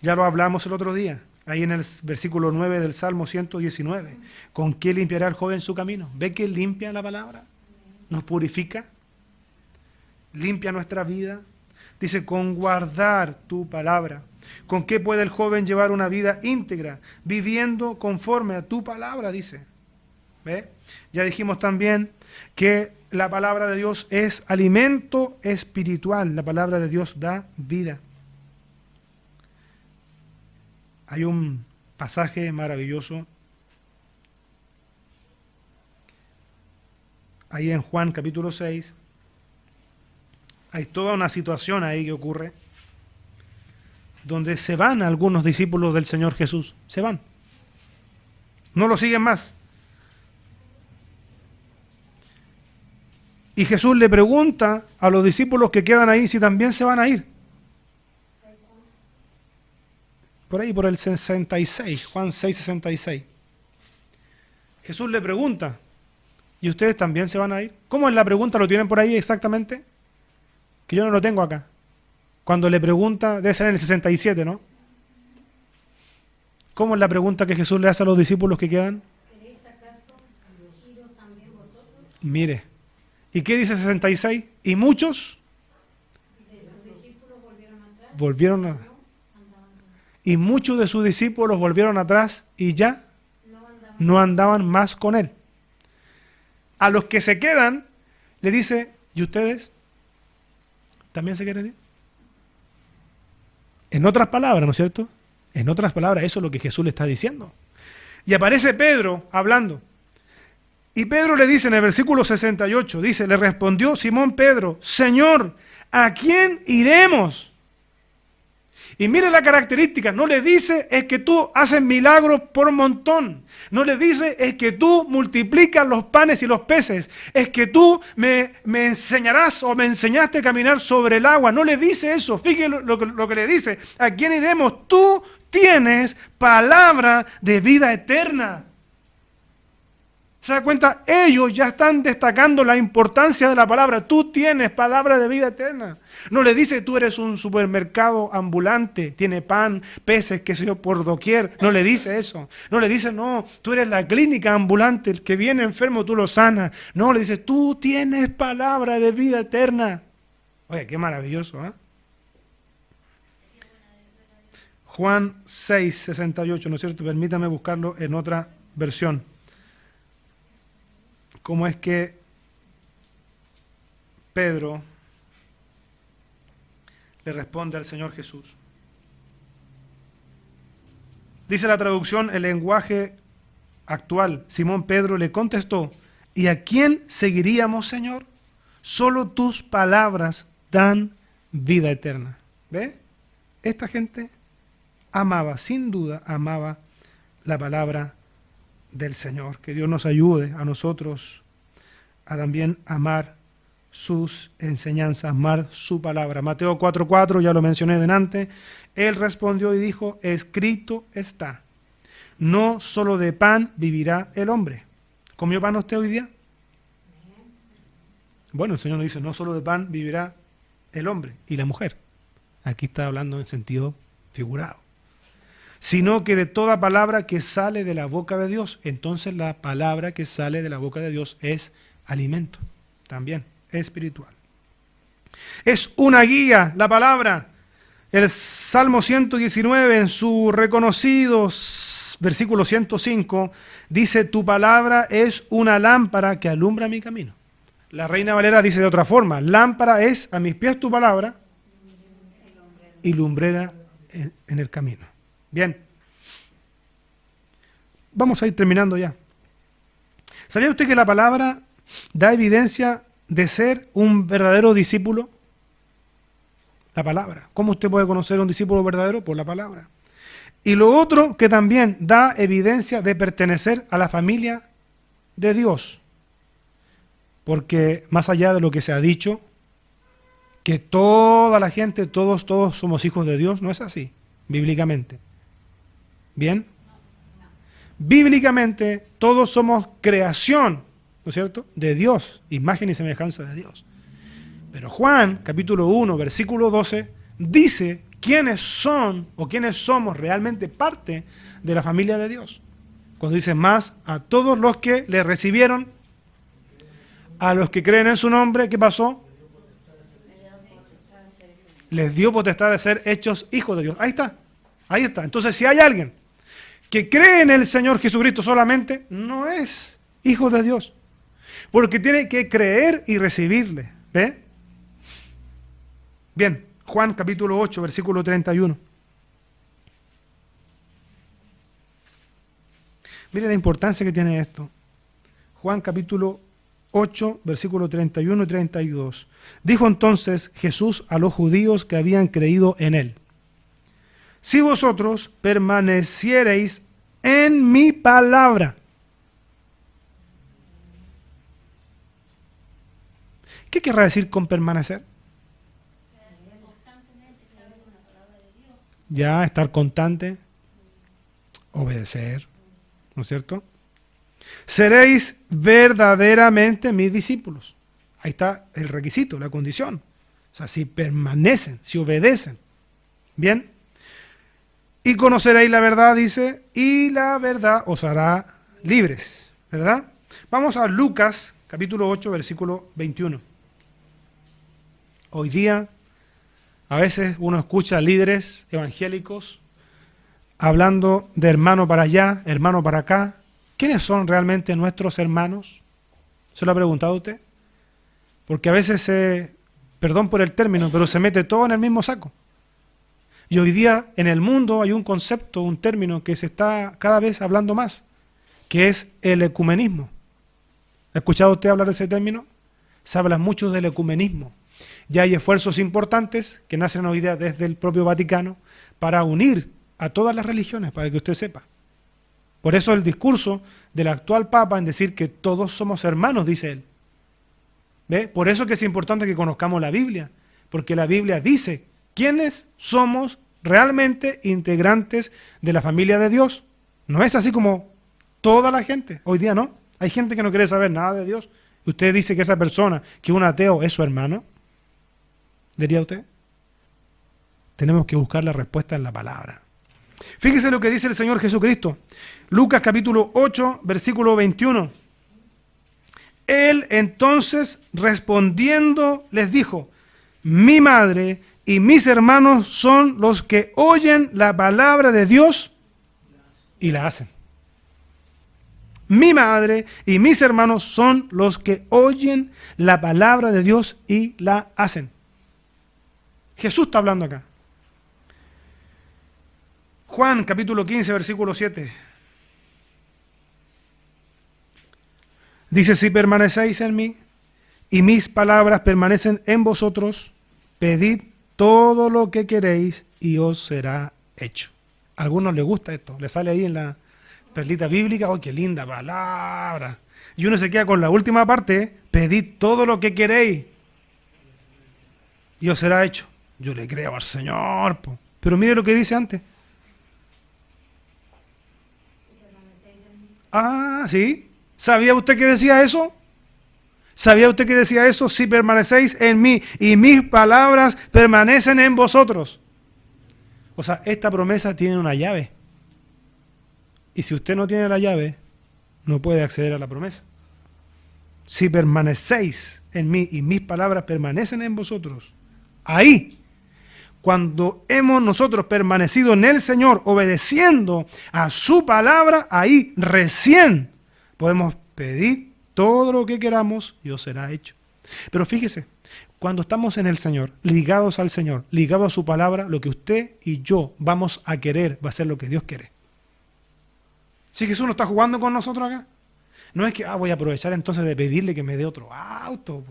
Ya lo hablamos el otro día, ahí en el versículo 9 del Salmo 119. ¿Con qué limpiará el joven su camino? ¿Ve que limpia la palabra? Nos purifica, limpia nuestra vida. Dice, con guardar tu palabra. ¿Con qué puede el joven llevar una vida íntegra? Viviendo conforme a tu palabra, dice. ¿Ve? Ya dijimos también que la palabra de Dios es alimento espiritual. La palabra de Dios da vida. Hay un pasaje maravilloso ahí en Juan capítulo 6. Hay toda una situación ahí que ocurre donde se van algunos discípulos del Señor Jesús. Se van. No lo siguen más. Y Jesús le pregunta a los discípulos que quedan ahí si también se van a ir. Por ahí, por el 66, Juan 6, 66. Jesús le pregunta, ¿y ustedes también se van a ir? ¿Cómo es la pregunta? ¿Lo tienen por ahí exactamente? Que yo no lo tengo acá. Cuando le pregunta, debe ser en el 67, ¿no? ¿Cómo es la pregunta que Jesús le hace a los discípulos que quedan? ¿Queréis acaso iros también vosotros? Mire, ¿y qué dice 66? ¿Y muchos? De sus discípulos volvieron atrás. Y muchos de sus discípulos volvieron atrás y ya no andaban más con él. A los que se quedan, le dice, ¿y ustedes también se quieren ir? En otras palabras, ¿no es cierto? En otras palabras, eso es lo que Jesús le está diciendo. Y aparece Pedro hablando. Y Pedro le dice en el versículo 68, dice, le respondió Simón Pedro, Señor, ¿a quién iremos? Y mire la característica, no le dice es que tú haces milagros por montón. No le dice es que tú multiplicas los panes y los peces. Es que tú me enseñarás o me enseñaste a caminar sobre el agua. No le dice eso. Fíjese lo que le dice. ¿A quién iremos? Tú tienes palabra de vida eterna. ¿Se da cuenta? Ellos ya están destacando la importancia de la palabra. Tú tienes palabra de vida eterna. No le dice tú eres un supermercado ambulante, tiene pan, peces, qué sé yo, por doquier. No le dice eso. No le dice, no, tú eres la clínica ambulante, el que viene enfermo tú lo sanas. No, le dice, tú tienes palabra de vida eterna. Oye, qué maravilloso, ¿eh? Juan 6, 68, ¿no es cierto? Permítame buscarlo en otra versión. ¿Cómo es que Pedro le responde al Señor Jesús? Dice la traducción, el lenguaje actual. Simón Pedro le contestó, ¿y a quién seguiríamos, Señor? Solo tus palabras dan vida eterna. ¿Ve? Esta gente amaba, sin duda, amaba la palabra del Señor. Que Dios nos ayude a nosotros a también amar sus enseñanzas, amar su palabra. Mateo 4:4, ya lo mencioné delante. Él respondió y dijo, escrito está, no solo de pan vivirá el hombre. ¿Comió pan usted hoy día? Bueno, el Señor nos dice, no solo de pan vivirá el hombre y la mujer. Aquí está hablando en sentido figurado. Sino que de toda palabra que sale de la boca de Dios. Entonces la palabra que sale de la boca de Dios es alimento, también espiritual. Es una guía la palabra. El Salmo 119 en su reconocido versículo 105 dice, tu palabra es una lámpara que alumbra mi camino. La Reina Valera dice de otra forma, lámpara es a mis pies tu palabra y lumbrera en el camino. Bien, vamos a ir terminando ya. ¿Sabía usted que la palabra da evidencia de ser un verdadero discípulo? La palabra. ¿Cómo usted puede conocer un discípulo verdadero? Por la palabra. Y lo otro que también da evidencia de pertenecer a la familia de Dios. Porque más allá de lo que se ha dicho, que toda la gente, todos somos hijos de Dios, no es así, bíblicamente. ¿Bien? Bíblicamente todos somos creación, ¿no es cierto?, de Dios, imagen y semejanza de Dios. Pero Juan, capítulo 1, versículo 12, dice quiénes son o quiénes somos realmente parte de la familia de Dios. Cuando dice más a todos los que le recibieron, a los que creen en su nombre, ¿qué pasó? Les dio potestad de ser hechos hijos de Dios. Ahí está, ahí está. Entonces si hay alguien que cree en el Señor Jesucristo solamente, no es hijo de Dios. Porque tiene que creer y recibirle. ¿Ve? Bien, Juan capítulo 8, versículo 31. Mire la importancia que tiene esto. Juan capítulo 8, versículo 31 y 32. Dijo entonces Jesús a los judíos que habían creído en él: si vosotros permaneciereis en mi palabra. ¿Qué querrá decir con permanecer? Ya, estar constante, obedecer, ¿no es cierto? Seréis verdaderamente mis discípulos. Ahí está el requisito, la condición. O sea, si permanecen, si obedecen. Bien. Y conoceréis la verdad, dice, y la verdad os hará libres. ¿Verdad? Vamos a Lucas, capítulo 8, versículo 21. Hoy día, a veces uno escucha líderes evangélicos hablando de hermano para allá, hermano para acá. ¿Quiénes son realmente nuestros hermanos? ¿Se lo ha preguntado usted? Porque a veces, perdón por el término, pero se mete todo en el mismo saco. Y hoy día en el mundo hay un concepto, un término que se está cada vez hablando más, que es el ecumenismo. ¿Ha escuchado usted hablar de ese término? Se habla mucho del ecumenismo. Ya hay esfuerzos importantes que nacen hoy día desde el propio Vaticano para unir a todas las religiones, para que usted sepa. Por eso el discurso del actual Papa en decir que todos somos hermanos, dice él. ¿Ve? Por eso que es importante que conozcamos la Biblia, porque la Biblia dice quiénes somos realmente integrantes de la familia de Dios. No es así como toda la gente, hoy día no. Hay gente que no quiere saber nada de Dios. ¿Usted dice que esa persona, que un ateo, es su hermano? ¿Diría usted? Tenemos que buscar la respuesta en la palabra. Fíjese lo que dice el Señor Jesucristo. Lucas capítulo 8, versículo 21. Él entonces respondiendo les dijo: mi madre y mis hermanos son los que oyen la palabra de Dios y la hacen. Mi madre y mis hermanos son los que oyen la palabra de Dios y la hacen. Jesús está hablando acá. Juan capítulo 15, versículo 7. Dice: si permanecéis en mí y mis palabras permanecen en vosotros, pedid todo lo que queréis y os será hecho. A algunos les gusta esto, le sale ahí en la perlita bíblica: ¡oh, qué linda palabra! Y uno se queda con la última parte: pedid todo lo que queréis y os será hecho. Yo le creo al Señor, po. Pero mire lo que dice antes. Ah, ¿sí? ¿Sabía usted que decía eso? ¿Sabía usted que decía eso? Si permanecéis en mí y mis palabras permanecen en vosotros. O sea, esta promesa tiene una llave. Y si usted no tiene la llave, no puede acceder a la promesa. Si permanecéis en mí y mis palabras permanecen en vosotros, ahí, cuando hemos nosotros permanecido en el Señor, obedeciendo a su palabra, ahí recién podemos pedir todo lo que queramos y os será hecho. Pero fíjese, cuando estamos en el Señor, ligados al Señor, ligados a su palabra, lo que usted y yo vamos a querer va a ser lo que Dios quiere. Si Jesús no está jugando con nosotros acá, no es que voy a aprovechar entonces de pedirle que me dé otro auto,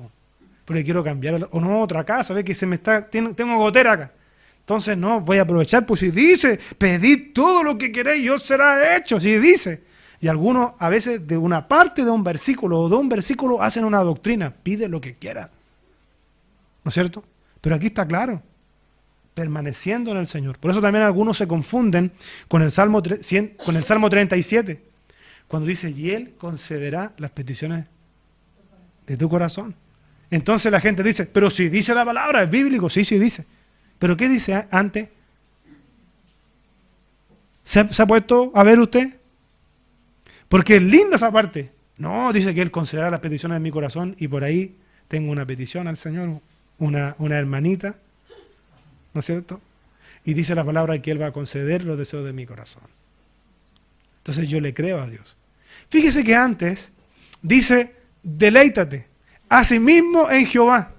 porque quiero cambiar, o no, otra casa, ve que tengo gotera acá. Entonces no, voy a aprovechar, pues si dice, pedid todo lo que queréis y os será hecho, si dice. Y algunos a veces de una parte de un versículo o de un versículo hacen una doctrina: pide lo que quieras. ¿No es cierto? Pero aquí está claro: permaneciendo en el Señor. Por eso también algunos se confunden con el Salmo 37, cuando dice: y Él concederá las peticiones de tu corazón. Entonces la gente dice: pero si dice la palabra, es bíblico. Sí, sí dice. ¿Pero qué dice antes? ¿Se ha puesto a ver usted? Porque es linda esa parte. No, dice que Él concederá las peticiones de mi corazón, y por ahí tengo una petición al Señor, una hermanita, ¿no es cierto? Y dice la palabra que Él va a conceder los deseos de mi corazón. Entonces yo le creo a Dios. Fíjese que antes dice: deleítate asimismo en Jehová.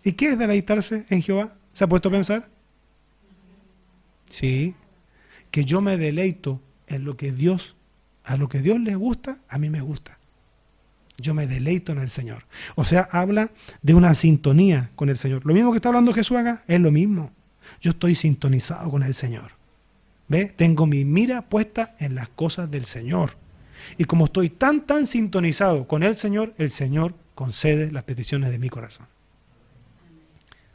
¿Y qué es deleitarse en Jehová? ¿Se ha puesto a pensar? Sí, que yo me deleito en lo que a lo que Dios le gusta, a mí me gusta. Yo me deleito en el Señor. O sea, habla de una sintonía con el Señor. Lo mismo que está hablando Jesús acá, es lo mismo. Yo estoy sintonizado con el Señor. ¿Ve? Tengo mi mira puesta en las cosas del Señor. Y como estoy tan sintonizado con el Señor concede las peticiones de mi corazón.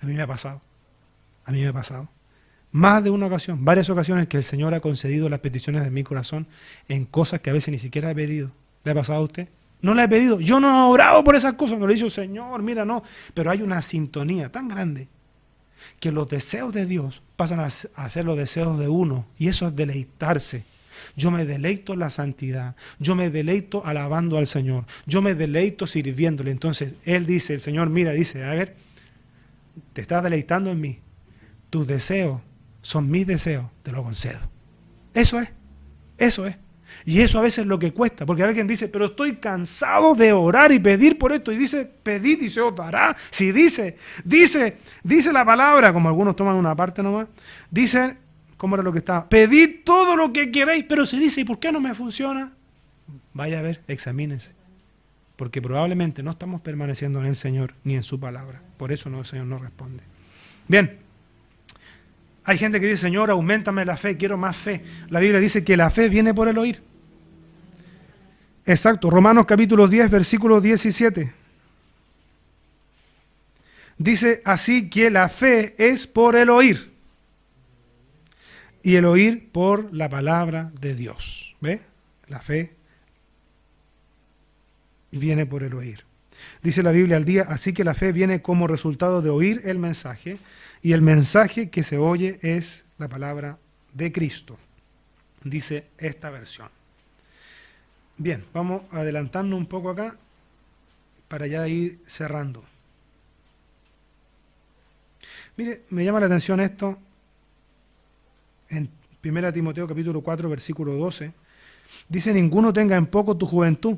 A mí me ha pasado. A mí me ha pasado. Más de una ocasión, varias ocasiones, que el Señor ha concedido las peticiones de mi corazón en cosas que a veces ni siquiera he pedido. ¿Le ha pasado a usted? No la he pedido. Yo no he orado por esas cosas. No le he dicho: Señor, mira, no. Pero hay una sintonía tan grande que los deseos de Dios pasan a ser los deseos de uno. Y eso es deleitarse. Yo me deleito en la santidad. Yo me deleito alabando al Señor. Yo me deleito sirviéndole. Entonces, Él dice, el Señor mira, dice: a ver, te estás deleitando en mí. Tus deseos son mis deseos, te lo concedo. Eso es. Eso es. Y eso a veces es lo que cuesta, porque alguien dice: pero estoy cansado de orar y pedir por esto. Y dice: pedid y se os dará. Si dice la palabra, como algunos toman una parte nomás, dice, ¿cómo era lo que estaba? Pedid todo lo que queréis. Pero se dice: ¿y por qué no me funciona? Vaya a ver, examínense. Porque probablemente no estamos permaneciendo en el Señor ni en su palabra. Por eso el Señor no responde. Bien. Hay gente que dice: Señor, auméntame la fe, quiero más fe. La Biblia dice que la fe viene por el oír. Exacto, Romanos capítulo 10, versículo 17. Dice así que la fe es por el oír. y el oír por la palabra de Dios. ¿Ve? La fe viene por el oír. Dice la Biblia al día, así que la fe viene como resultado de oír el mensaje, y el mensaje que se oye es la palabra de Cristo, dice esta versión. Bien, vamos adelantando un poco acá para ya ir cerrando. Mire, me llama la atención esto en 1 Timoteo capítulo 4, versículo 12. Dice, ninguno tenga en poco tu juventud,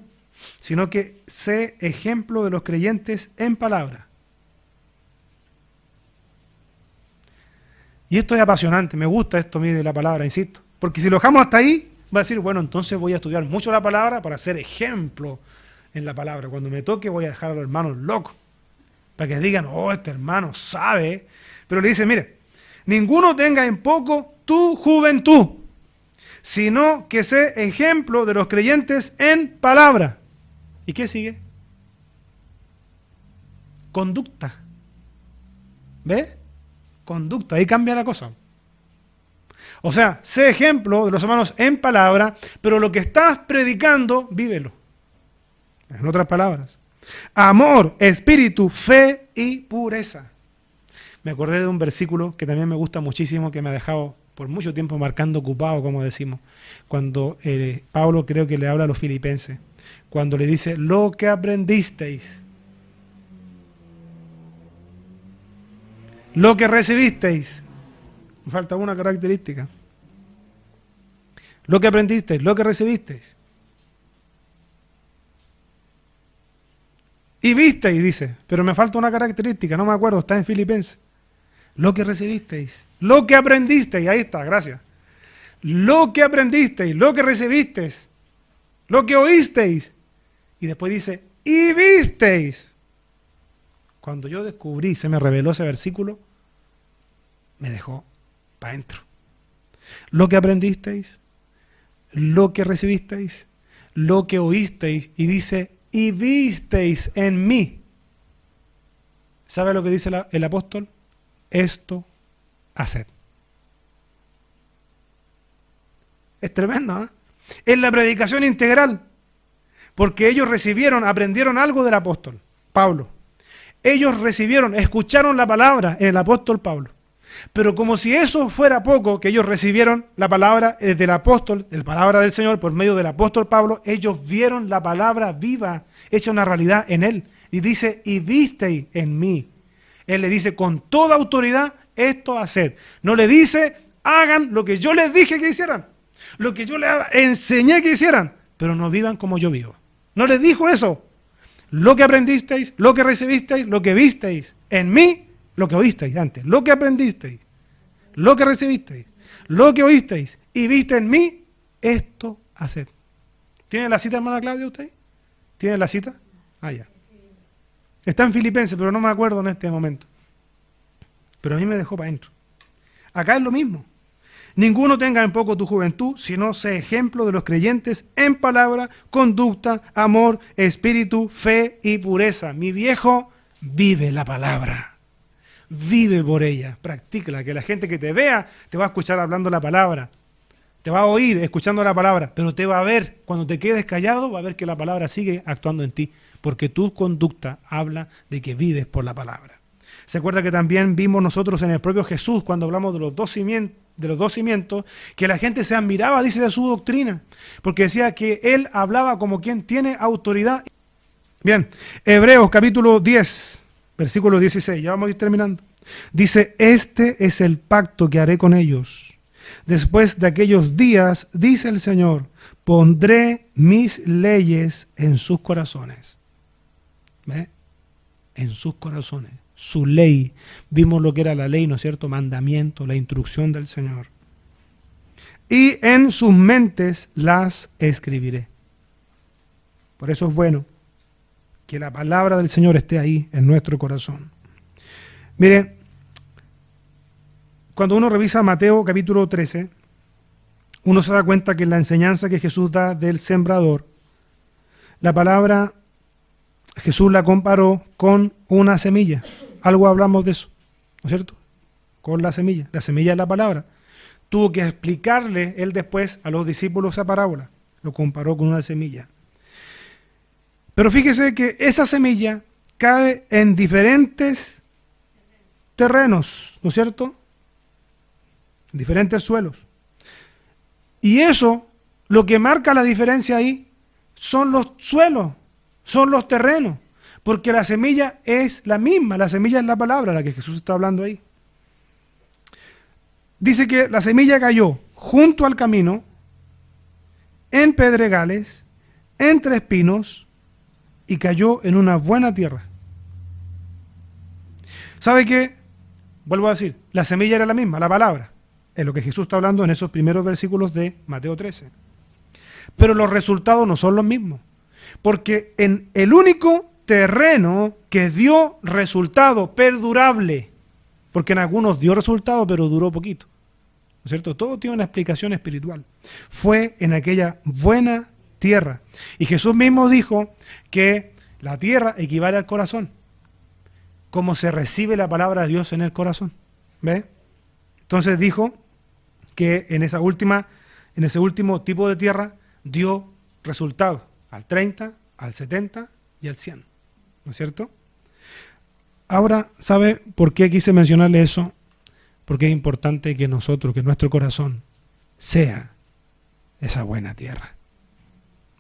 sino que sé ejemplo de los creyentes en palabra. Y esto es apasionante, me gusta esto a mí de la palabra, insisto. Porque si lo dejamos hasta ahí, va a decir, bueno, entonces voy a estudiar mucho la palabra para ser ejemplo en la palabra. Cuando me toque voy a dejar a los hermanos locos, para que digan, oh, este hermano sabe. Pero le dice, mire, ninguno tenga en poco tu juventud, sino que sé ejemplo de los creyentes en palabra. ¿Y qué sigue? Conducta. ¿Ve? Conducta, ahí cambia la cosa. O sea, sé ejemplo de los hermanos en palabra, pero lo que estás predicando, vívelo. En otras palabras, amor, espíritu, fe y pureza. Me acordé de un versículo que también me gusta muchísimo, que me ha dejado por mucho tiempo marcando ocupado, como decimos, cuando Pablo creo que le habla a los filipenses, cuando le dice, lo que aprendisteis, lo que recibisteis. Me falta una característica. Lo que aprendisteis, lo que recibisteis. Y visteis, dice, pero me falta una característica, no me acuerdo, está en Filipenses. Lo que recibisteis, lo que aprendisteis, ahí está, gracias. Lo que aprendisteis, lo que recibisteis, lo que oísteis. Y después dice, y visteis. Cuando yo descubrí, se me reveló ese versículo, me dejó para adentro. Lo que aprendisteis, lo que recibisteis, lo que oísteis, y dice, y visteis en mí. ¿Sabe lo que dice el apóstol? Esto haced. Es tremendo, ¿eh? Es la predicación integral, porque ellos recibieron, aprendieron algo del apóstol Pablo. Ellos recibieron, escucharon la palabra en el apóstol Pablo. Pero como si eso fuera poco, que ellos recibieron la palabra del apóstol, la palabra del Señor por medio del apóstol Pablo, ellos vieron la palabra viva, hecha una realidad en él. Y dice, y visteis en mí. Él le dice, con toda autoridad, esto haced. No le dice, hagan lo que yo les dije que hicieran, lo que yo les enseñé que hicieran, pero no vivan como yo vivo. No les dijo eso. Lo que aprendisteis, lo que recibisteis, lo que visteis en mí, lo que oísteis antes, lo que aprendisteis, lo que recibisteis, lo que oísteis y viste en mí, esto haced. ¿Tiene la cita, hermana Claudia, usted? ¿Tiene la cita? Ah, ya. Está en Filipenses, pero no me acuerdo en este momento. Pero a mí me dejó para adentro. Acá es lo mismo. Ninguno tenga en poco tu juventud, sino sé ejemplo de los creyentes en palabra, conducta, amor, espíritu, fe y pureza. Mi viejo vive la palabra. Vive por ella, practícala, que la gente que te vea te va a escuchar hablando la palabra, te va a oír escuchando la palabra, pero te va a ver, cuando te quedes callado, va a ver que la palabra sigue actuando en ti, porque tu conducta habla de que vives por la palabra. ¿Se acuerda que también vimos nosotros en el propio Jesús, cuando hablamos de los dos cimientos, que la gente se admiraba, dice, de su doctrina, porque decía que él hablaba como quien tiene autoridad? Bien, Hebreos capítulo 10, versículo 16, ya vamos a ir terminando. Dice, este es el pacto que haré con ellos. Después de aquellos días, dice el Señor, pondré mis leyes en sus corazones. ¿Ve? En sus corazones. Su ley. Vimos lo que era la ley, ¿no es cierto? Mandamiento, la instrucción del Señor. Y en sus mentes las escribiré. Por eso es bueno que la palabra del Señor esté ahí en nuestro corazón. Mire, cuando uno revisa Mateo capítulo 13, uno se da cuenta que en la enseñanza que Jesús da del sembrador, la palabra Jesús la comparó con una semilla. Algo hablamos de eso, ¿no es cierto? Con la semilla. La semilla es la palabra. tuvo que explicarle él después a los discípulos esa parábola. Lo comparó con una semilla. Pero fíjese que esa semilla cae en diferentes terrenos, ¿no es cierto? Diferentes suelos. Y eso, lo que marca la diferencia ahí, son los suelos, son los terrenos. Porque la semilla es la misma, la semilla es la palabra, la que Jesús está hablando ahí. Dice que la semilla cayó junto al camino, en pedregales, entre espinos, y cayó en una buena tierra. ¿Sabe qué? Vuelvo a decir, la semilla era la misma, la palabra. Es lo que Jesús está hablando en esos primeros versículos de Mateo 13. Pero los resultados no son los mismos. Porque en el único terreno que dio resultado perdurable, porque en algunos dio resultado pero duró poquito, ¿no es cierto? Todo tiene una explicación espiritual. Fue en aquella buena tierra. Y Jesús mismo dijo que la tierra equivale al corazón. Cómo se recibe la palabra de Dios en el corazón. ¿Ve? Entonces dijo que en ese último tipo de tierra dio resultado al 30, al 70 y al 100. ¿No es cierto? Ahora, ¿sabe por qué quise mencionarle eso? Porque es importante que nosotros, que nuestro corazón sea esa buena tierra.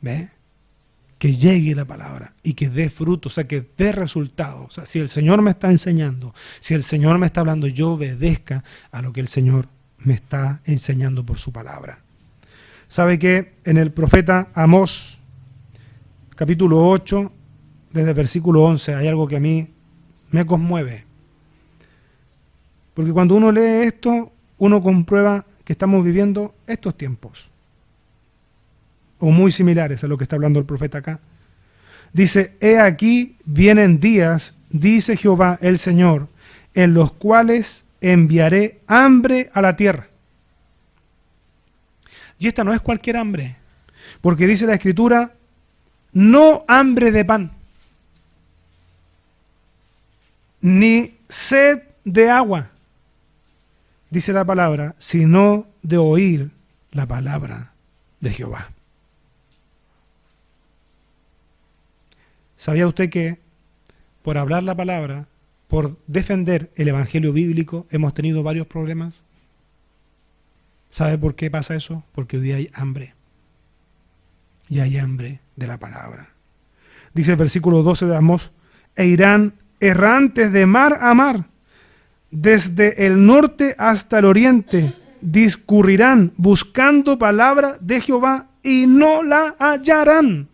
¿Ve? Que llegue la palabra y que dé fruto, o sea, que dé resultados. O sea, si el Señor me está enseñando, si el Señor me está hablando, yo obedezca a lo que el Señor me está enseñando por su palabra. ¿Sabe que en el profeta Amós, capítulo 8, desde el versículo 11, hay algo que a mí me conmueve? Porque cuando uno lee esto, uno comprueba que estamos viviendo estos tiempos, o muy similares a lo que está hablando el profeta acá. Dice, he aquí vienen días, dice Jehová el Señor, en los cuales enviaré hambre a la tierra. Y esta no es cualquier hambre, porque dice la Escritura, no hambre de pan, ni sed de agua, dice la palabra, sino de oír la palabra de Jehová. ¿Sabía usted que por hablar la palabra, por defender el evangelio bíblico, hemos tenido varios problemas? ¿Sabe por qué pasa eso? Porque hoy día hay hambre. Y hay hambre de la palabra. Dice el versículo 12 de Amós, e irán errantes de mar a mar, desde el norte hasta el oriente, discurrirán buscando palabra de Jehová y no la hallarán.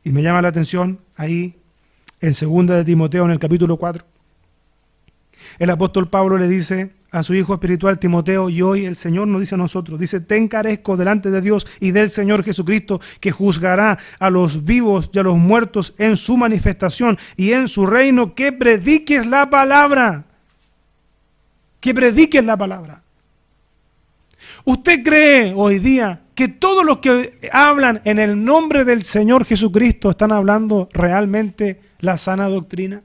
Y me llama la atención ahí, en 2 de Timoteo, en el capítulo 4, el apóstol Pablo le dice a su hijo espiritual Timoteo, y hoy el Señor nos dice a nosotros, dice, te encarezco delante de Dios y del Señor Jesucristo, que juzgará a los vivos y a los muertos en su manifestación y en su reino, que prediques la palabra. Que prediques la palabra. ¿Usted cree hoy día que todos los que hablan en el nombre del Señor Jesucristo están hablando realmente la sana doctrina?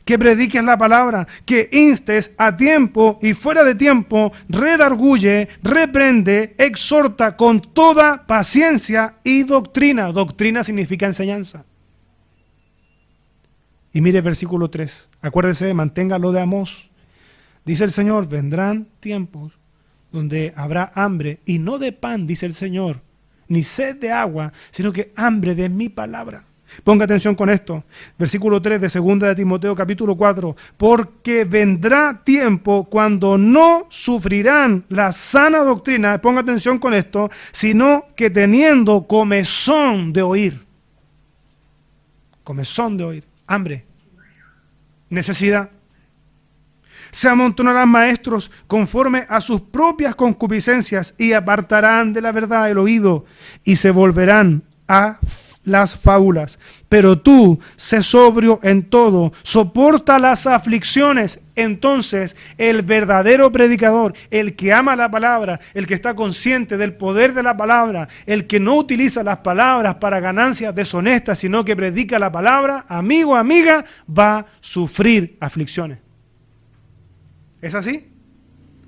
Que prediques la palabra, que instes a tiempo y fuera de tiempo, redarguye, reprende, exhorta con toda paciencia y doctrina. Doctrina significa enseñanza. Y mire el versículo 3, acuérdese, manténgalo de Amós. Dice el Señor, vendrán tiempos donde habrá hambre, y no de pan, dice el Señor, ni sed de agua, sino que hambre de mi palabra. Ponga atención con esto. Versículo 3 de 2 de Timoteo capítulo 4. Porque vendrá tiempo cuando no sufrirán la sana doctrina, ponga atención con esto, sino que teniendo comezón de oír. Comezón de oír. Hambre. Necesidad. Se amontonarán maestros conforme a sus propias concupiscencias y apartarán de la verdad el oído y se volverán a las fábulas. Pero tú, sé sobrio en todo, soporta las aflicciones. Entonces, el verdadero predicador, el que ama la palabra, el que está consciente del poder de la palabra, el que no utiliza las palabras para ganancias deshonestas, sino que predica la palabra, amigo, amiga, va a sufrir aflicciones. ¿Es así?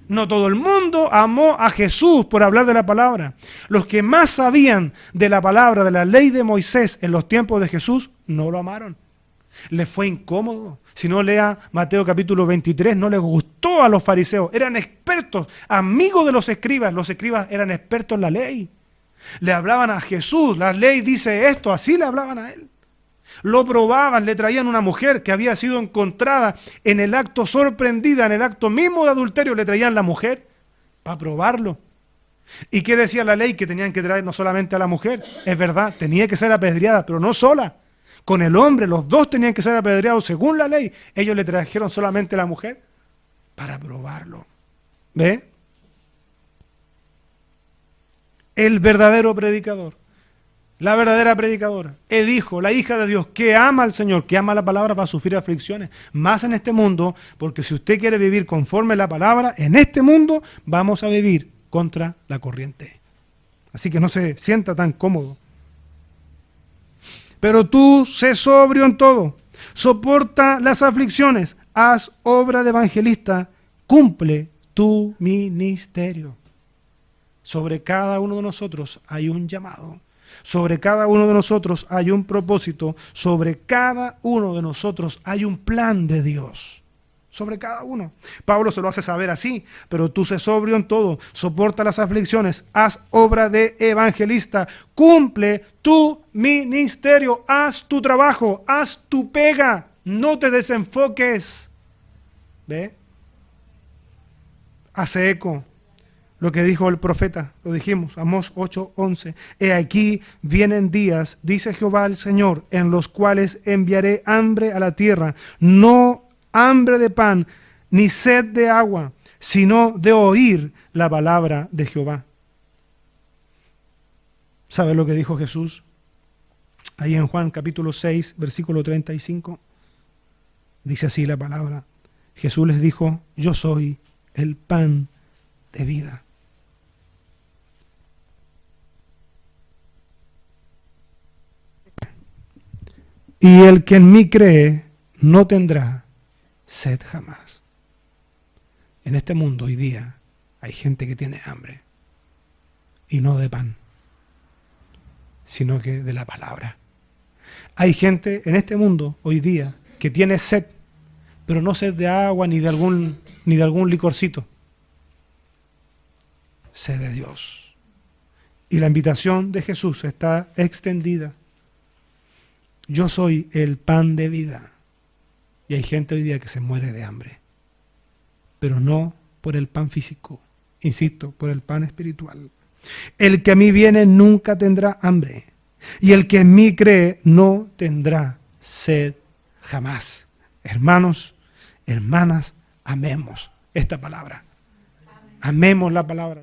No todo el mundo amó a Jesús por hablar de la palabra. Los que más sabían de la palabra, de la ley de Moisés en los tiempos de Jesús, no lo amaron. Les fue incómodo. Si no, lea Mateo capítulo 23, no les gustó a los fariseos. Eran expertos, amigos de los escribas. Los escribas eran expertos en la ley. Le hablaban a Jesús, la ley dice esto, así le hablaban a él. Lo probaban, le traían una mujer que había sido encontrada en el acto, sorprendida, en el acto mismo de adulterio, le traían la mujer para probarlo. ¿Y qué decía la ley? Que tenían que traer no solamente a la mujer, es verdad, tenía que ser apedreada, pero no sola. Con el hombre, los dos tenían que ser apedreados según la ley. Ellos le trajeron solamente a la mujer para probarlo. ¿Ve? El verdadero predicador, la verdadera predicadora, el hijo, la hija de Dios, que ama al Señor, que ama la palabra, va a sufrir aflicciones, más en este mundo, porque si usted quiere vivir conforme a la palabra, en este mundo vamos a vivir contra la corriente. Así que no se sienta tan cómodo. Pero tú sé sobrio en todo, soporta las aflicciones, haz obra de evangelista, cumple tu ministerio. Sobre cada uno de nosotros hay un llamado, sobre cada uno de nosotros hay un propósito, sobre cada uno de nosotros hay un plan de Dios, sobre cada uno. Pablo se lo hace saber así, pero tú sé sobrio en todo, soporta las aflicciones, haz obra de evangelista, cumple tu ministerio, haz tu trabajo, haz tu pega, no te desenfoques. ¿Ve? Hace eco lo que dijo el profeta, lo dijimos, Amós 8:11. He aquí vienen días, dice Jehová el Señor, en los cuales enviaré hambre a la tierra, no hambre de pan, ni sed de agua, sino de oír la palabra de Jehová. ¿Sabe lo que dijo Jesús? Ahí en Juan capítulo 6, versículo 35. Dice así la palabra. Jesús les dijo, yo soy el pan de vida. Y el que en mí cree no tendrá sed jamás. En este mundo hoy día hay gente que tiene hambre. Y no de pan, sino que de la palabra. Hay gente en este mundo hoy día que tiene sed, pero no sed de agua ni de algún licorcito. Sed de Dios. Y la invitación de Jesús está extendida. Yo soy el pan de vida. Y hay gente hoy día que se muere de hambre. Pero no por el pan físico, insisto, por el pan espiritual. El que a mí viene nunca tendrá hambre. Y el que en mí cree no tendrá sed jamás. Hermanos, hermanas, amemos esta palabra. Amemos la palabra.